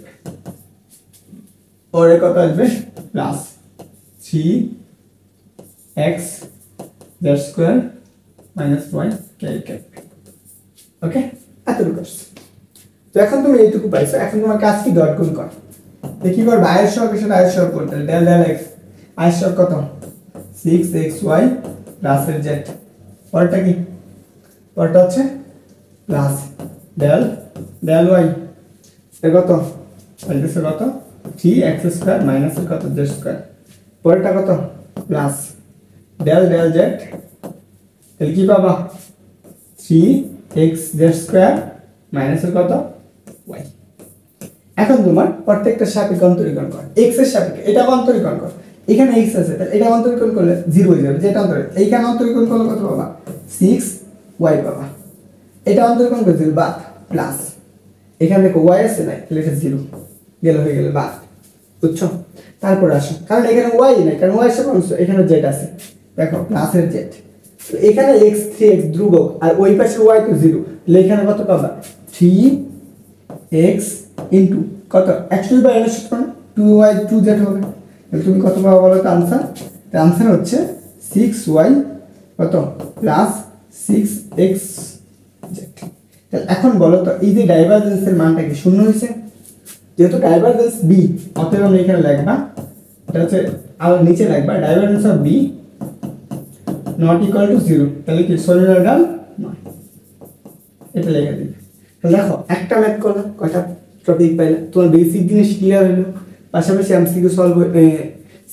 A: পরে কত আসবে plus 3x z square minus y cap. Okay এতটুকু আসছে। তো এখন তুমি এইটুকু পাইছো, এখন তোমার কাজ কি ডট গুণ কর। দেখি কর আয়ের সহগের সাথে আয়ের সহগ করতে ডেল ডেল x আয়ের সহগ কত 6xy প্লাস এর z পরটা কি পরটা হচ্ছে প্লাস ডেল ডেল y এর কত আসবে কত 3x স্কয়ার মাইনাস এর কত z স্কয়ার পরটা কত প্লাস ডেল ডেল z তাহলে কি পাবা 3x z স্কয়ার মাইনাস এর কত y। এখন তোমার প্রত্যেকটা সাপেক্ষে অন্তরীকরণ কর x এর সাপেক্ষে এটা অন্তরীকরণ কর। এখানে x আছে তাহলে এটা অন্তরীকরণ করলে 0 হয়ে যাবে, যেটা অন্তরীকরণ এইখানে অন্তরীকরণ করলে কত পাবা 6y পাবা। এটা অন্তরীকরণ করে 0 বাদ প্লাস এখানে দেখো y আছে না তাহলে এটা 0 গেল হয়ে গেল বাদ, বুঝছো? তারপর আসো কারণ এখানে y নাই কারণ y এর সাথে এখানে z আছে দেখো প্লাসের z তো এখানে x 3x ধ্রুবক আর ওই পাশে y তো 0 তাহলে এখানে কত পাবা 3x ইনটু কত x two the power n সূত্র 2y 2z হবে। তাহলে তুমি কত পাবা বলো তো आंसर? তো आंसर হচ্ছে 6y কত প্লাস 6x z। তাহলে এখন বলো তো এই যে ডাইভারজেন্সের মানটা কি শূন্য হইছে? যেহেতু ডাইভারজেন্স b অতএব আমরা এখানে লিখবা এটা হচ্ছে আর নিচে লিখবা divergence of b not equal to 0 তাহলে কি সলিনয়েডাল নয়, এটা লিখে দিই। তাহলে দেখো একটা ম্যাথ করলে কয়টা টপিক পাইলে তোমার বেসিক জিনিস ক্লিয়ার হলো, পাশাপাশি এমসিকিউ সলভ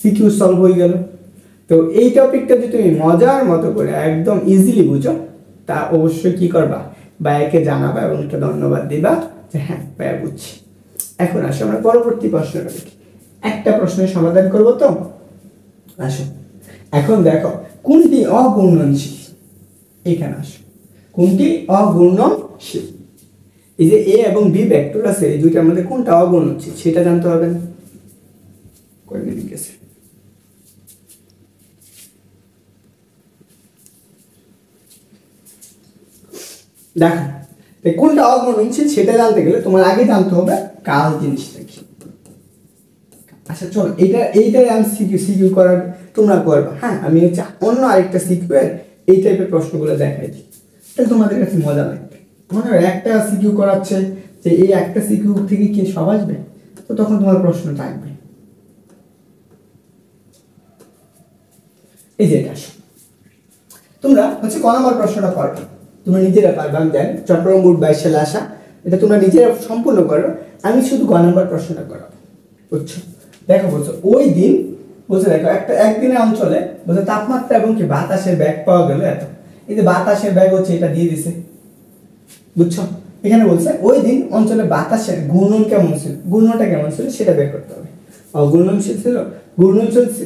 A: সিকিউ সলভ হয়ে গেল। তো এই টপিকটা যদি তুমি মজার মতো করে একদম ইজিলি বুঝো তা অবশ্যই কি করবা ভাইকে জানাবা এবং একটা ধন্যবাদ দিবা যে হ্যাঁ ভাইয়া বুঝছি। এখন আসো আমরা পরবর্তী প্রশ্নটা দেখি, একটা প্রশ্নের সমাধান করব। তো আসো এখন দেখো কোনটি অঘূর্ণনশীল, এখানে আসো কোনটি অঘূর্ণনশীল। এই যে এ এবং বি ভেক্টর আছে এই দুইটার মধ্যে কোনটা অগুণনশীল সেটা জানতে হবে না? কয় মিনিট গেছে? দেখো কোনটা অগুণনশীল সেটা জানতে গেলে তোমার আগে জানতে হবে কাল জিনিসটা কি। আচ্ছা চলো এইটাই আমি সিকিউ করার তোমরা করবা। হ্যাঁ আমি হচ্ছে অন্য আরেকটা সিকিউ এর এই টাইপের প্রশ্নগুলো দেখাই দিই, তাহলে তোমাদের কাছে মজা লাগবে। মনে হয় একটা সিকিউ করাচ্ছে যে এই একটা সিকিউ থেকে কি সব আসবে, তো তখন তোমার প্রশ্ন থাকবে। এই যে এটা তোমরা হচ্ছে ক নম্বর প্রশ্নটা পারবে, তোমরা নিজেরা পারবে আমি জানি, চট্টগ্রাম বোর্ড 22 সালে আসা, এটা তোমরা নিজেরা সম্পূর্ণ করো, আমি শুধু গ নম্বর প্রশ্নটা করাবো। বুঝছো? দেখো বলছো ওই দিন বলছে দেখো একদিনের অঞ্চলে বলছে তাপমাত্রা এবং কি বাতাসের বেগ পাওয়া গেল এত। এই যে বাতাসের বেগ হচ্ছে এটা দিয়ে দিছে, বুঝছো? এখানে বলছে ওই দিন অঞ্চলে বাতাসের ঘূর্ণন কেমন ছিল, ঘূর্ণনটা কেমন ছিল সেটা বের করতে হবে। ঘূর্ণনশীল ছিল,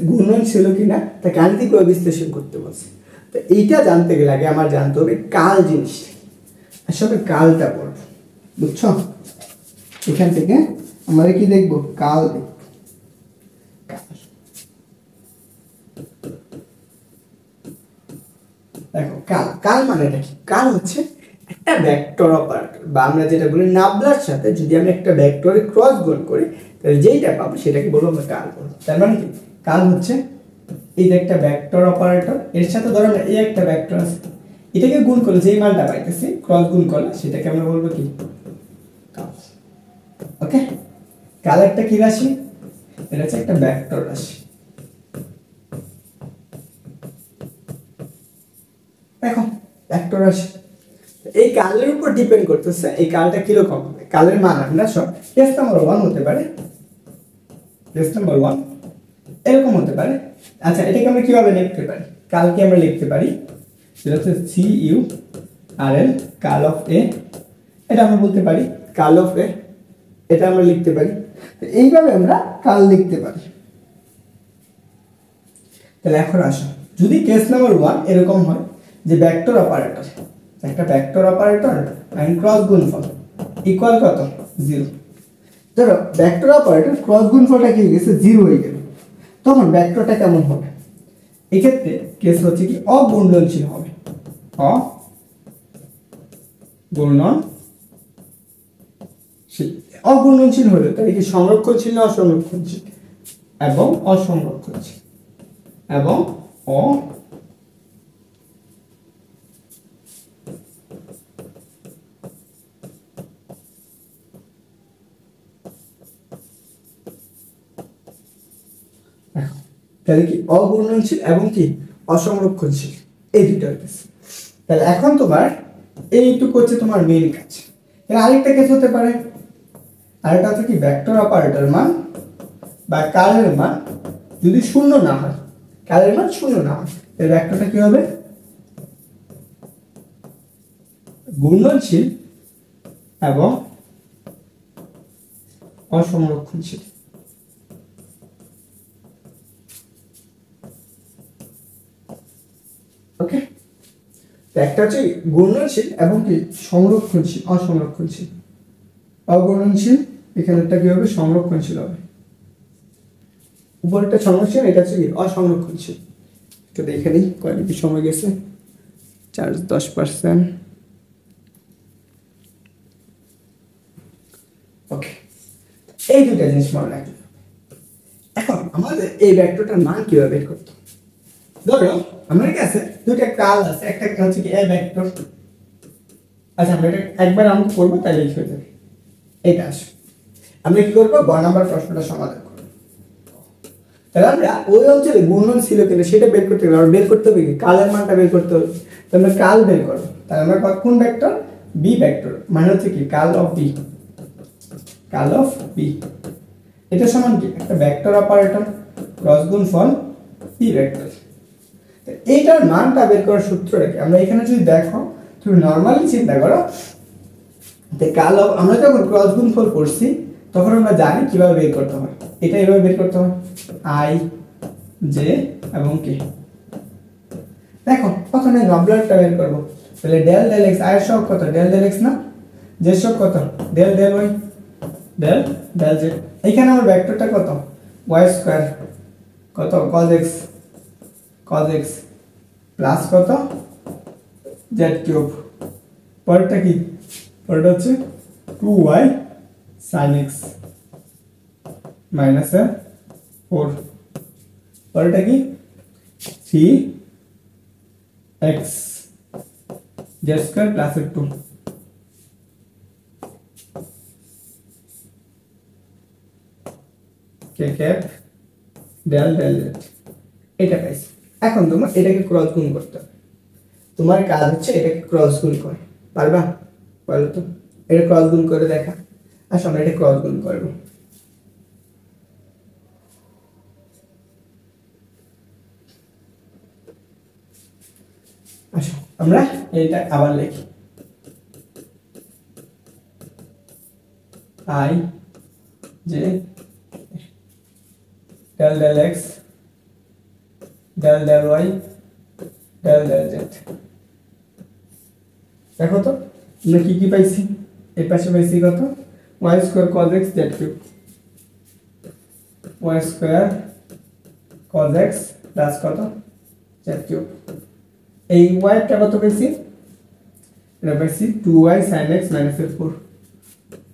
A: ঘূর্ণন ছিল কিনা তা গাণিতিকভাবে বিশ্লেষণ করতে বলছে। তো এইটা জানতে গেলে আগে আমার জানতে হবে কাল জিনিস, আসলে কালটা পড়ব। বুঝছো? এখান থেকে আমরা কি দেখবো? কাল দেখব। দেখো কাল মানেটা কি? কাল হচ্ছে একটা ভেক্টর অপারেটর, বা আমরা যেটা বলি নাবলার সাথে যদি আমি একটা ভেক্টরে ক্রস গুণ করি তাহলে যেইটা পাবো সেটাকে বলবো আমরা কাল বলবো। তার মানে কি কাল হচ্ছে এই যে একটা ভেক্টর অপারেটর, এর সাথে ধরো আমরা এই একটা ভেক্টর আছে, এটাকে গুণ করলে যেই মানটা পাইতেছি ক্রস গুণ করলে সেটাকে আমরা বলবো কি? কাল। ওকে, কাল একটা কি রাশি? এটা হচ্ছে একটা ভেক্টর রাশি। দেখো ভেক্টর রাশি এই কালের উপর ডিপেন্ড করতেছে এই কালটা কিরকম হবে। কালের মান আমরা সব কেস নাম্বার 1 হতে পারে, কেস নাম্বার 1 এরকম হতে পারে। আচ্ছা এটাকে আমরা কিভাবে লিখতে পারি? কালকে আমরা লিখতে পারি সেটা হচ্ছে CURL কাল অফ এ, এটা আমরা বলতে পারি কাল অফ এ, এটা আমরা লিখতে পারি। এইভাবে আমরা কাল লিখতে পারি। তাহলে এখন আসো, যদি কেস নাম্বার 1 এরকম হয় যে ভেক্টর অপারেটর, একটা ভেক্টর অপারেটর এন্ড ক্রস গুণফল ইকুয়াল কত? 0। ধরো ভেক্টর অপারেটর ক্রস গুণফলটা কি হয়ে গেছে? 0 হয়ে গেল, তখন ভেক্টরটা কেমন হবে? এই ক্ষেত্রে কেস হচ্ছে কি অঘূর্ণনশীল হবে। অঘূর্ণনশীল হলে তাহলে কি সংরক্ষণশীল না অসংরক্ষণশীল? এবং অসংরক্ষণশীল এবং তাহলে কি অঘূর্ণনশীল এবং কি অসংরক্ষণশীল, এই দুটো হইতেছে। তাহলে এখন তোমার এইটুকু হচ্ছে তোমার মেইন কাজ। এর আরেকটা কেস হতে পারে, আরেকটা হচ্ছে কি ভেক্টর অপারেটর মান বা কালের মান যদি শূন্য না হয়, কালের মান শূন্য না হয়, তাহলে ভেক্টরটা কি হবে? ঘূর্ণনশীল এবং অসংরক্ষণশীল। ওকে, একটা হচ্ছে ঘূর্ণনশীল এবং কি সংরক্ষণশীল, অসংরক্ষণশীল। অঘূর্ণনশীল, এখানেরটা কি হবে? সংরক্ষণশীল হবে। উপরেরটা সংরক্ষণশীল, এটা হচ্ছে কি অসংরক্ষণশীল। তো দেখে নিই কয় মিনিট সময় গেছে। চার্জ 10%। ওকে, এই দুটো জিনিস মনে রাখতে হবে। এখন আমাদের এই ভেক্টরটার মান কিভাবে বের করতে হবে? ধরো আমার কাছে দুটো কাল আছে, একটা হচ্ছে কি এ ভেক্টর। আচ্ছা আমরা এটা একবার অঙ্ক করবো তাহলে হয়ে যাবে। এটা আসে আমরা কি করবো? গ নাম্বার প্রশ্নটা সমাধান করবো। তাহলে আমরা ওই অঞ্চলে ঘূর্ণন ছিল কিনা সেটা বের করতে গেলে বের করতে হবে কি কালের মানটা বের করতে হবে। তাহলে আমরা কাল বের করবো। তাহলে আমরা কোন ভেক্টর? বি ভেক্টর, মানে হচ্ছে কি কাল অফ বি। কাল অফ বি এটা সমান কি একটা ভেক্টর অপারেটর ক্রস গুণফল বি ভেক্টর। এইটার মানটা বের করার সূত্র রেখে আমরা এখানে যদি দেখো, তুমি নরমালি চিন্তা করো যে কাল অফ, আমরা যখন ক্রস গুণফল করছি তখন আমরা জানি কিভাবে বের করতে হয়। এটা এইভাবে বের করতে হয় আই জে এবং কে। দেখো প্রথমে নবলারটা বের করব, তাহলে ডেল ডেল এক্স, আই এর সহগ কত? ডেল ডেল এক্স না? জেড সব কত del del y del del z. এখানে আমার ভেক্টরটা কত ওয়াই স্কয়ার কত cos x প্লাস কত জেড কিউব। পরেরটা কি পরেরটা হচ্ছে 2y sin x মাইনাস 4। পরেরটা কি 3x জেড স্কয়ার প্লাস 2 কে ক্যাপ ডেল ডেল জেড। এটা পাইছি। এখন তোমার এটাকে ক্রস গুণ করতে হবে। তোমার কাজ হচ্ছে এটাকে ক্রস গুণ করা। পারবা? বলো তো। এটা ক্রস গুণ করে দেখা। আসো আমরা এটা ক্রস গুণ করব। আসো আমরা এটা আবার লিখি। I J del del x del del y del del z। দেখো তো আমরা কি কি পাইছি। এই পাশে পাইছি কত y square cos x z cube y square cos x plus কত z কিউব। এই y টা কত পাইছি এটা পাইছি 2y sin x minus 4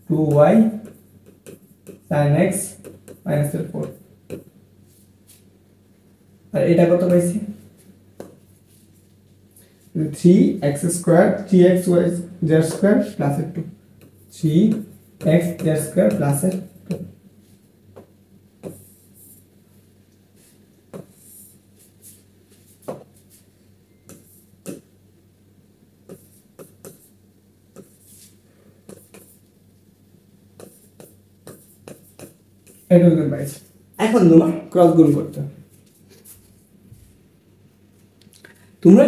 A: 2y sin x minus 4। আর এটা কত পাইছি 3x square 3xy z square plus 2 3x z square plus 2। এটা গুণ পাইছি। এখন তোমার ক্রস গুণ করতে হবে। তোমরা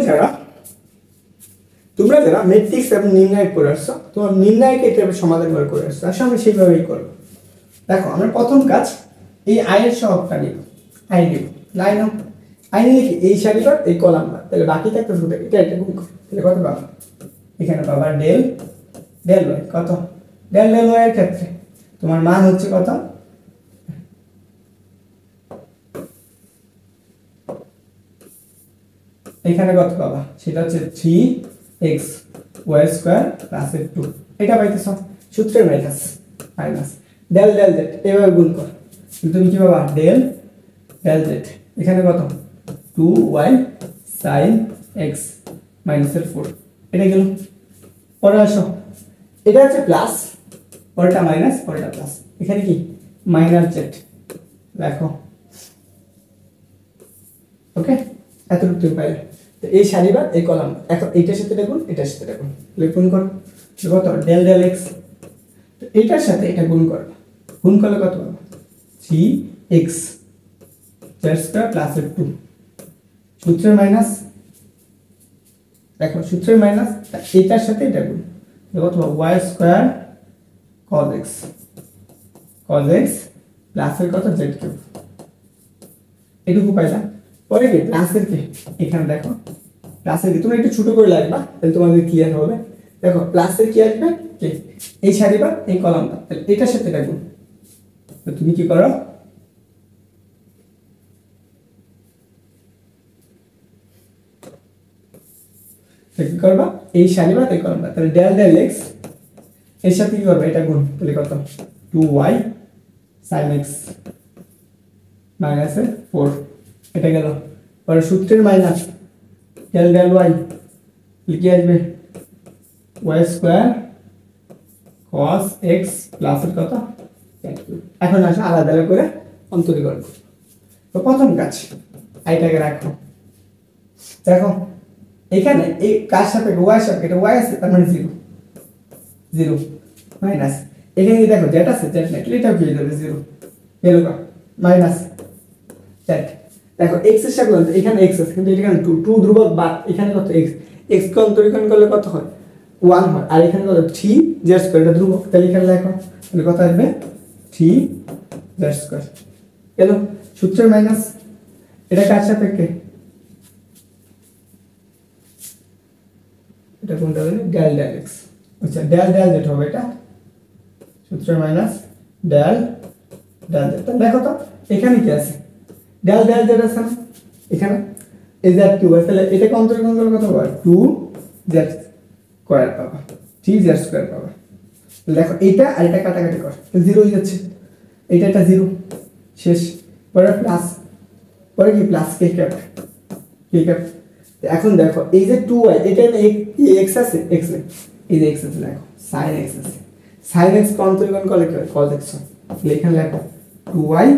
A: যারা ম্যাট্রিক্স এবং নির্ণায়ক করে আসছো তোমার নির্ণায়ক এটা সমাধান করে আসছো। আসলে আমরা সেইভাবেই করব। দেখো আমরা প্রথম কাজ এই আয়ের সহগটা নিব। আই নিব লাইন অফ আই নিলে কি এই সারিটা এই কলামটা তাহলে বাকি থাকতে শুধু এটা গুণ করো। তাহলে কত পাবো এখানে পাবা ডেল ডেল ওয়াই কত ডেল ডেল ওয়াই এর ক্ষেত্রে তোমার মান হচ্ছে কত এখানে কত পাবা সেটা হচ্ছে 3x y স্কয়ার প্লাস 2। এটা পাইতেছ সূত্রের মাইনাস ডেল ডেল z এভাবে গুণ কর। তুমি কি পাবা ডেল ডেল z এখানে কত 2y sin x minus 4। এটা গেল। পরে আসো এটা হচ্ছে প্লাস পরেরটা মাইনাস পরেরটা প্লাস। এখানে কি মাইনাস z দেখো ওকে এতটুকু তুমি পাইলে। তো এই সারি বা এই কলাম এখন এইটার সাথে দেখুন এটার সাথে দেখুন গুণ করো কত ডেল ডেল x। তো এটার সাথে এটা গুণ করো গুণ করলে কত পাবো 3x z স্কয়ার প্লাস 2 সূত্রের মাইনাস দেখো সূত্রের মাইনাস এটার সাথে এটা গুণ কত পাবো y square cos x plus এর কত z কিউব। এটুকু পাইলাম। পরে কি প্লাসের কি এখানে দেখো প্লাসের কি তুমি একটু ছোট করে লাগবা তাহলে তোমাদের ক্লিয়ার হবে। দেখো প্লাসের কি আসবে কি এই সারি বা এই কলামটা তাহলে এটার সাথে রাখো। তো তুমি কি করো কি করবা এই সারি বা এই কলামটা তাহলে ডেল ডেল x এর সাথে কি করবে এটা গুণ তাহলে কত 2y sin x minus 4। এটা গেল। পরে সূত্রের মাইনাস ডেল ডেল y লিখে আসবে y square cos x plus এর কত। এখন আসো আলাদা আলাদা করে অন্তরীকরণ করব। তো প্রথম কাজ এইটাকে রাখো। দেখো এখানে এই কার সাথে y এর সাথে এটা y আছে তার মানে 0 0 মাইনাস এখানে দেখো z আছে z নাই এটাও কি হয়ে যাবে 0 গেল মাইনাস z। দেখো x এর সাথে এখানে x আছে কিন্তু এখানে 2 ধ্রুবক বাদ এখানে কত x x কে অন্তরীকরণ করলে কত হয় 1 হয়। আর এখানে কত 3 z স্কয়ার এটা ধ্রুবক তাহলে এখানে লেখো তাহলে কত আসবে 3 z স্কয়ার। এলো সূত্রের মাইনাস এটা কার সাপেক্ষে এটা কোনটা হবে ডেল ডেল x আচ্ছা ডেল ডেল জেড হবে এটা, সূত্র মাইনাস ডেল ডেল জেড। দেখো তো এখানে কি আছে, ডেল ডেল জেড আছে না এখানে, এই জেড কিউব আছে, তাহলে এটাকে অন্তর্গণ করলে কত হবে, 2z স্কয়ার পাবা, 3z স্কয়ার পাবা। দেখো এটা আর এটা কাটাকাটি কর, জিরো হয়ে যাচ্ছে, এটা একটা জিরো শেষ, পরে প্লাস, পরে কি প্লাস কে ক্যাপ, কে ক্যাপ। এখন দেখো এই যে 2y, এটা x আছে, x নেই, এই যে x আছে, দেখো sin x আছে, sin x অন্তর্গণ করলে কি হয়, cos x হয়। তাহলে এখানে লেখো 2y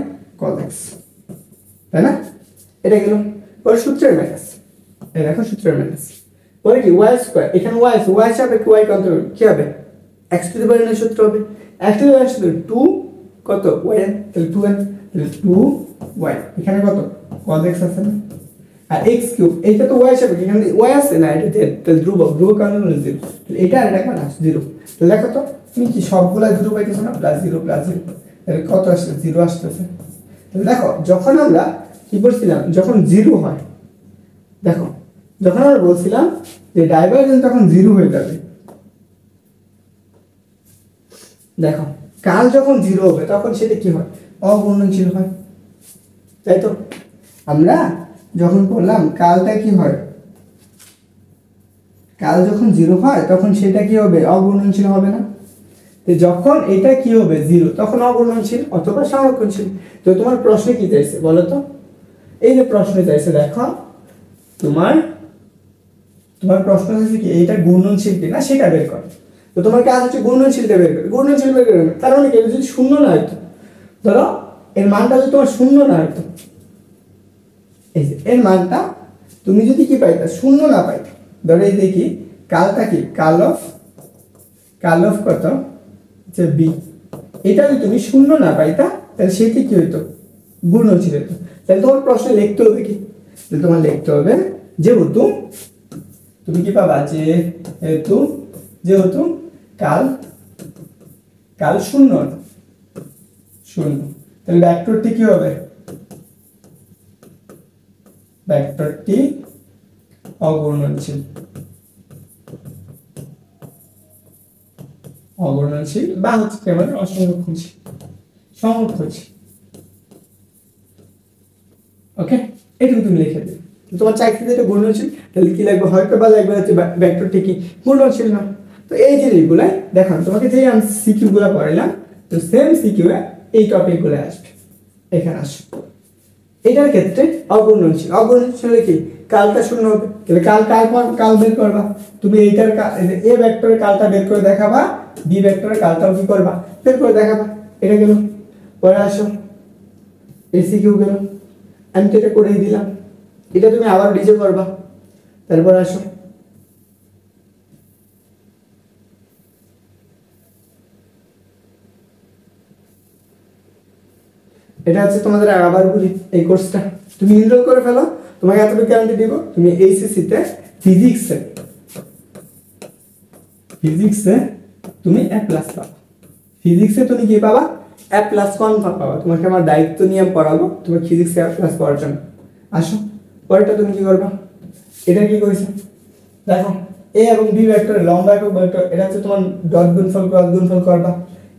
A: cos x, তাই না, এটা গেল। পরে সূত্রের মাইনাস, এই দেখো সূত্রের মাইনাস, পরে কি y স্কয়ার, এখানে y আছে, y সাথে y অন্তর্গণ কি হবে, x two the power n সূত্র হবে, x টু দি পাওয়ার 2 কত y, তাহলে 2n, তাহলে 2y, এখানে কত cos x আছে না, আর x কিউব, এইটা তো y হিসাবে, এখানে y আছে না, এটা তাহলে ধ্রুবক, ধ্রুবক কারণে হলো 0, তাহলে এটা আর এটা কাটা 0। তাহলে দেখো তো তুমি কি সবগুলা 0 পাইতেছো না, প্লাস 0 প্লাস 0, তাহলে কত আসছে, 0 আসতেছে। তাহলে দেখো যখন আমরা কি বলছিলাম, যখন 0 হয়, দেখো যখন আমরা বলছিলাম যে ডাইভারজেন্স তখন 0 হয়ে যাবে, দেখো কাল যখন 0 হবে তখন সেটা কি হয়, অঘূর্ণনশীল হয়, তাই তো। আমরা যখন বললাম কালটা কি হয়, কাল যখন 0 হয় তখন সেটা কি হবে, অঘূর্ণনশীল হবে না। তো যখন এটা কি হবে 0, তখন অঘূর্ণনশীল অথবা সংরক্ষণশীল। তো তোমার প্রশ্নে কি চাইছে বলো তো, এই যে প্রশ্নে চাইছে, দেখো তোমার প্রশ্ন হচ্ছে কি, এইটা ঘূর্ণনশীল কিনা সেটা বের কর। তো তোমার কাজ হচ্ছে ঘূর্ণনশীলটা বের করে, ঘূর্ণনশীল বের করে, তার মানে কি, যদি শূন্য না হইতো, ধরো এর মানটা যদি তোমার শূন্য না হইতো, এই যে এর মানটা তুমি যদি কি পাইতা, শূন্য না পাইতা, ধরো এই দেখি কালটা কি, কাল অফ কত হচ্ছে বি, এটা যদি তুমি শূন্য না পাইতা তাহলে সেটি কি হইতো, ঘূর্ণনশীল হইতো। তাহলে তোমার প্রশ্নে লিখতে হবে কি, তাহলে তোমার লিখতে হবে যেহেতু তুমি কি পাবা, যেহেতু কাল শূন্য, তাহলে ভেক্টরটি কি হবে, ভেক্টরটি অঘূর্ণনশীল, বা হচ্ছে কেমন সংরক্ষণশীল। ওকে, এটুকু তুমি লিখে দিবে। তোমার চাকরিতে এটা ঘূর্ণনশীল, তাহলে কি লাগবে, হয়তো বা লাগবে হচ্ছে ভেক্টরটি কি ঘূর্ণনশীল না। তো এই জিনিসগুলো দেখো, তোমাকে যে আমি সিকিউ গুলো পড়াইলাম, তো সেম সিকিউ এই টপিক গুলো আসবে, এখানে আসবে। এটার ক্ষেত্রে অঘূর্ণনশীল কি, কালটা শূন্য হবে, তাহলে কাল বের করবা তুমি, এইটার এ ভেক্টরের কালটা বের করে দেখাবা, বি ভেক্টরের কালটাও কি করবা, বের করে দেখাবা। এটা গেল, পরে আসো এসি কিউ গেল, আমি তো এটা করেই দিলাম, এটা তুমি আবার ডিজে করবা। তারপর আসো এটা হচ্ছে তোমাদের আবার বলি, এই কোর্সটা তুমি এনরোল করে ফেলো, তোমাকে এতটুকু গ্যারান্টি দিব, তুমি এইচএসসি তে ফিজিক্সে তুমি A+ পাবা, ফিজিক্সে তুমি কি পাবা, A+ কনফার্ম পাবা। তোমাকে আমার দায়িত্ব নিয়ে পড়াবো, তুমি ফিজিক্সে A+ পাওয়ার জন্য। আসো পরেরটা তুমি কি করবা, এটা কি কইছে দেখো, এ এবং বি ভেক্টরের লম্বা একক ভেক্টর, এটা হচ্ছে তোমার ডট গুণফল ক্রস গুণফল করবা,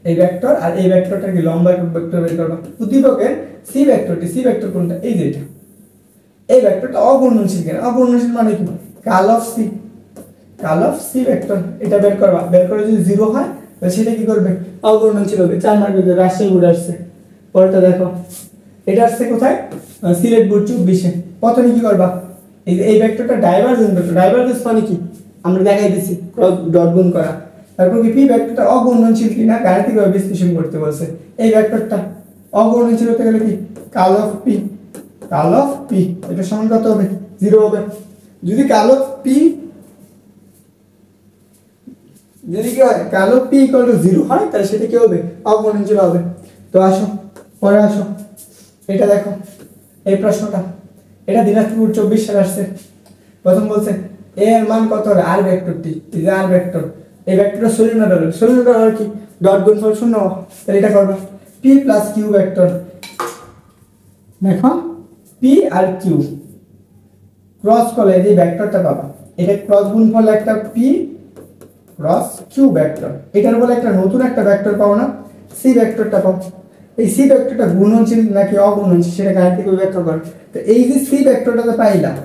A: এই ভেক্টর আর এই ভেক্টরটা কি লম্বা একক ভেক্টর বের করবা। উদ্দীপকের সি ভেক্টর কোনটা, এই যে এটা, এই ভেক্টরটা অঘূর্ণনশীল কেন, অঘূর্ণনশীল মানে কি, কাল অফ সি ভেক্টর, এটা বের করবা, বের করে যদি 0 হয় তাহলে সেটা কি করবে, অঘূর্ণনশীল হবে। 4 মার্কের রাজশাহী বোর্ড আসছে। পরেরটা দেখো, এটা আসছে কোথায়, সিলেট বোর্ড 24-এ। প্রথমে কি করবা, এই ভেক্টরটা ডাইভারজেন্স মানে কি আমরা দেখাই দিছি, ক্রস ডট গুণ করা। তারপর কি পি ভেক্টরটা অঘূর্ণনশীল কিনা গাণিতিকভাবে বিশ্লেষণ করতে বলছে। এই ভেক্টরটা অঘূর্ণনশীল হতে গেলে কি, কাল অফ পি এটা সমান কত হবে, 0 হবে। যদি কাল অফ পি যদি কি হয়, কাল অফ পি ইকুয়াল টু 0 হয় তাহলে সেটা কি হবে, অঘূর্ণনশীল হবে। তো আসো পরে আসো, এটা দেখো এই প্রশ্নটা, এটা দিনাজপুর 24 সালে আসছে। প্রথম বলছে এ এর মান কত হবে, আর ভেক্টরটি, এই যে আর ভেক্টর, এই ভেক্টরটা সলিউশন আর কি ডট গুণফল 0, তাহলে এটা করবা পি প্লাস কিউ ভেক্টর। দেখো পি আর কিউ ক্রস করলে এই ভেক্টরটা পাবা, এটা ক্রস গুণফল একটা পি ক্রস কিউ ভেক্টর, এটার বলে একটা নতুন একটা ভেক্টর পাও না, সি ভেক্টরটা পাও। এই সি ভেক্টরটা গুণনশীল নাকি অগুণনশীল সেটা গায়ে থেকে ব্যাখ্যা করো। তো এই যে সি ভেক্টরটা তো পাইলাম,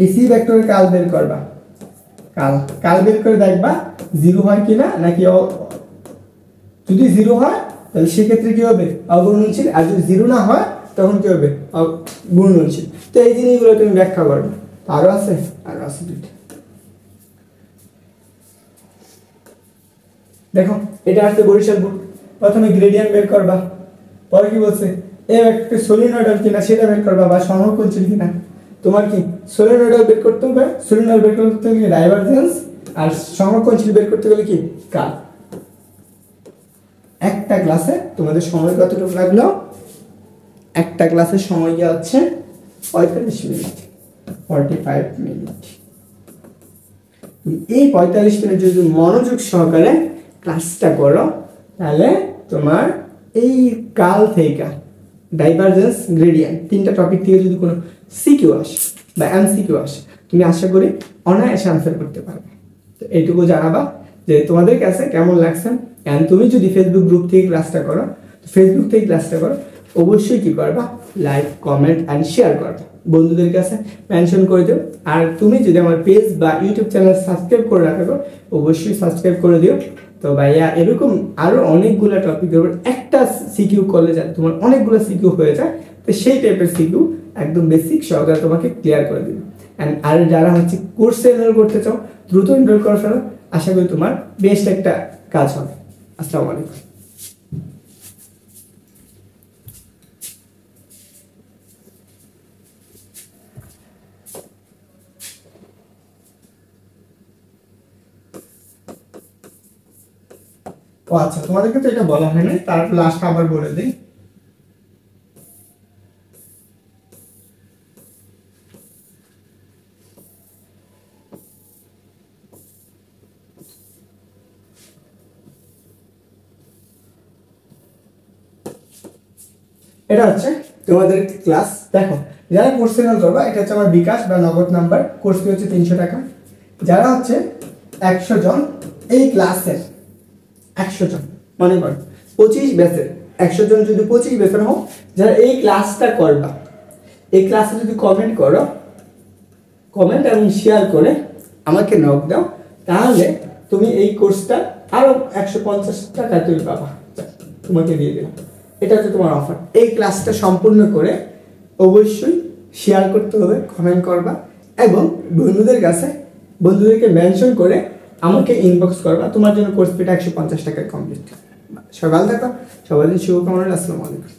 A: এই সি ভেক্টরের কাল বের করবা, কাল বের করে দেখবা জিরো হয় কিনা নাকি, যদি জিরো হয় তাহলে সেক্ষেত্রে কি হবে অগুণনশীল, আর যদি জিরো না হয় তখন কি হবে গুণনশীল। তো এই জিনিসগুলো তুমি ব্যাখ্যা করবে। আরো আছে দুইটা, দেখো এটা আসছে বরিশাল বোর্ড। প্রথমে গ্রেডিয়েন্ট বের করবা, পরে কি বলছে এই একটা সলিনয়েডাল কিনা সেটা বের করবা, বা সমকোণশীল কিনা। তোমার কি সলিনয়েডাল বের করতে হবে, সলিনয়েডাল বের করতে গেলে ডাইভারজেন্স, আর সমকোণশীল বের করতে গেলে কি কার্ল। একটা ক্লাসে তোমাদের সময় কতটুকু লাগলো, একটা ক্লাসের সময় কি হচ্ছে 45 মিনিট, 45 মিনিট। এই 45 মিনিট যদি মনোযোগ সহকারে ক্লাসটা করো তাহলে তোমার এই কাল থেকে ডাইভারজেন্স, গ্রেডিয়েন্ট তিনটা টপিক থেকে যদি কোনো সিকিউ আসে বা এমসিকিউ আসে তুমি আশা করি অনায়াসে আনসার করতে পারবে। তো এইটুকু জানাবা যে তোমাদের কাছে কেমন লাগছে। এন্ড তুমি যদি ফেসবুক গ্রুপ থেকে ক্লাসটা করো, ফেসবুক থেকে ক্লাসটা করো, অবশ্যই কি করবা লাইক, কমেন্ট অ্যান্ড শেয়ার করবা, বন্ধুদের কাছে মেনশন করে দিও। আর তুমি যদি আমার পেজ বা ইউটিউব চ্যানেল সাবস্ক্রাইব করে না থাকো অবশ্যই সাবস্ক্রাইব করে দিও। তো ভাইয়া এরকম আরো অনেকগুলো টপিকের উপর একটা সিকিউ করলে যায় তোমার অনেকগুলো সিকিউ হয়ে যায়, তো সেই টাইপের সিকিউ একদম বেসিক সহকারে তোমাকে ক্লিয়ার করে দিবে। অ্যান্ড আর যারা হচ্ছে কোর্সে এনরোল করতে চাও দ্রুত এনরোল করে ফেলো, আশা করি তোমার বেস্ট একটা কাজ হবে। আসসালামু আলাইকুম। ও আচ্ছা, তোমাদেরকে তো এটা বলা হয় না, তারপর লাস্ট আবার বলে দিই। এটা হচ্ছে তোমাদের ক্লাস। দেখো যারা কোর্স এনরোল করবা, এটা হচ্ছে আমার বিকাশ বা নগদ নাম্বার, কোর্স ফি হচ্ছে 300 টাকা। যারা হচ্ছে 100 জন এই ক্লাসের 100 জন, মনে করো 25 ব্যাচের 100 জন, যদি 25 ব্যাচের হও যারা এই ক্লাসটা করবা, এই ক্লাসে যদি কমেন্ট করো, কমেন্ট এবং শেয়ার করে আমাকে নক দাও, তাহলে তুমি এই কোর্সটা আরো 150 টাকা তুমি পাবা, তোমাকে দিয়ে দিলাম। এটা হচ্ছে তোমার অফার। এই ক্লাসটা সম্পূর্ণ করে অবশ্যই শেয়ার করতে হবে, কমেন্ট করবা এবং বন্ধুদেরকে মেনশন করে আমাকে ইনবক্স করবা। তোমার জন্য কোর্স ফিটা 150 টাকায় কমপ্লিট। সবাই ভালো থাকো, সবাই শুভকামনা। আসসালামু আলাইকুম।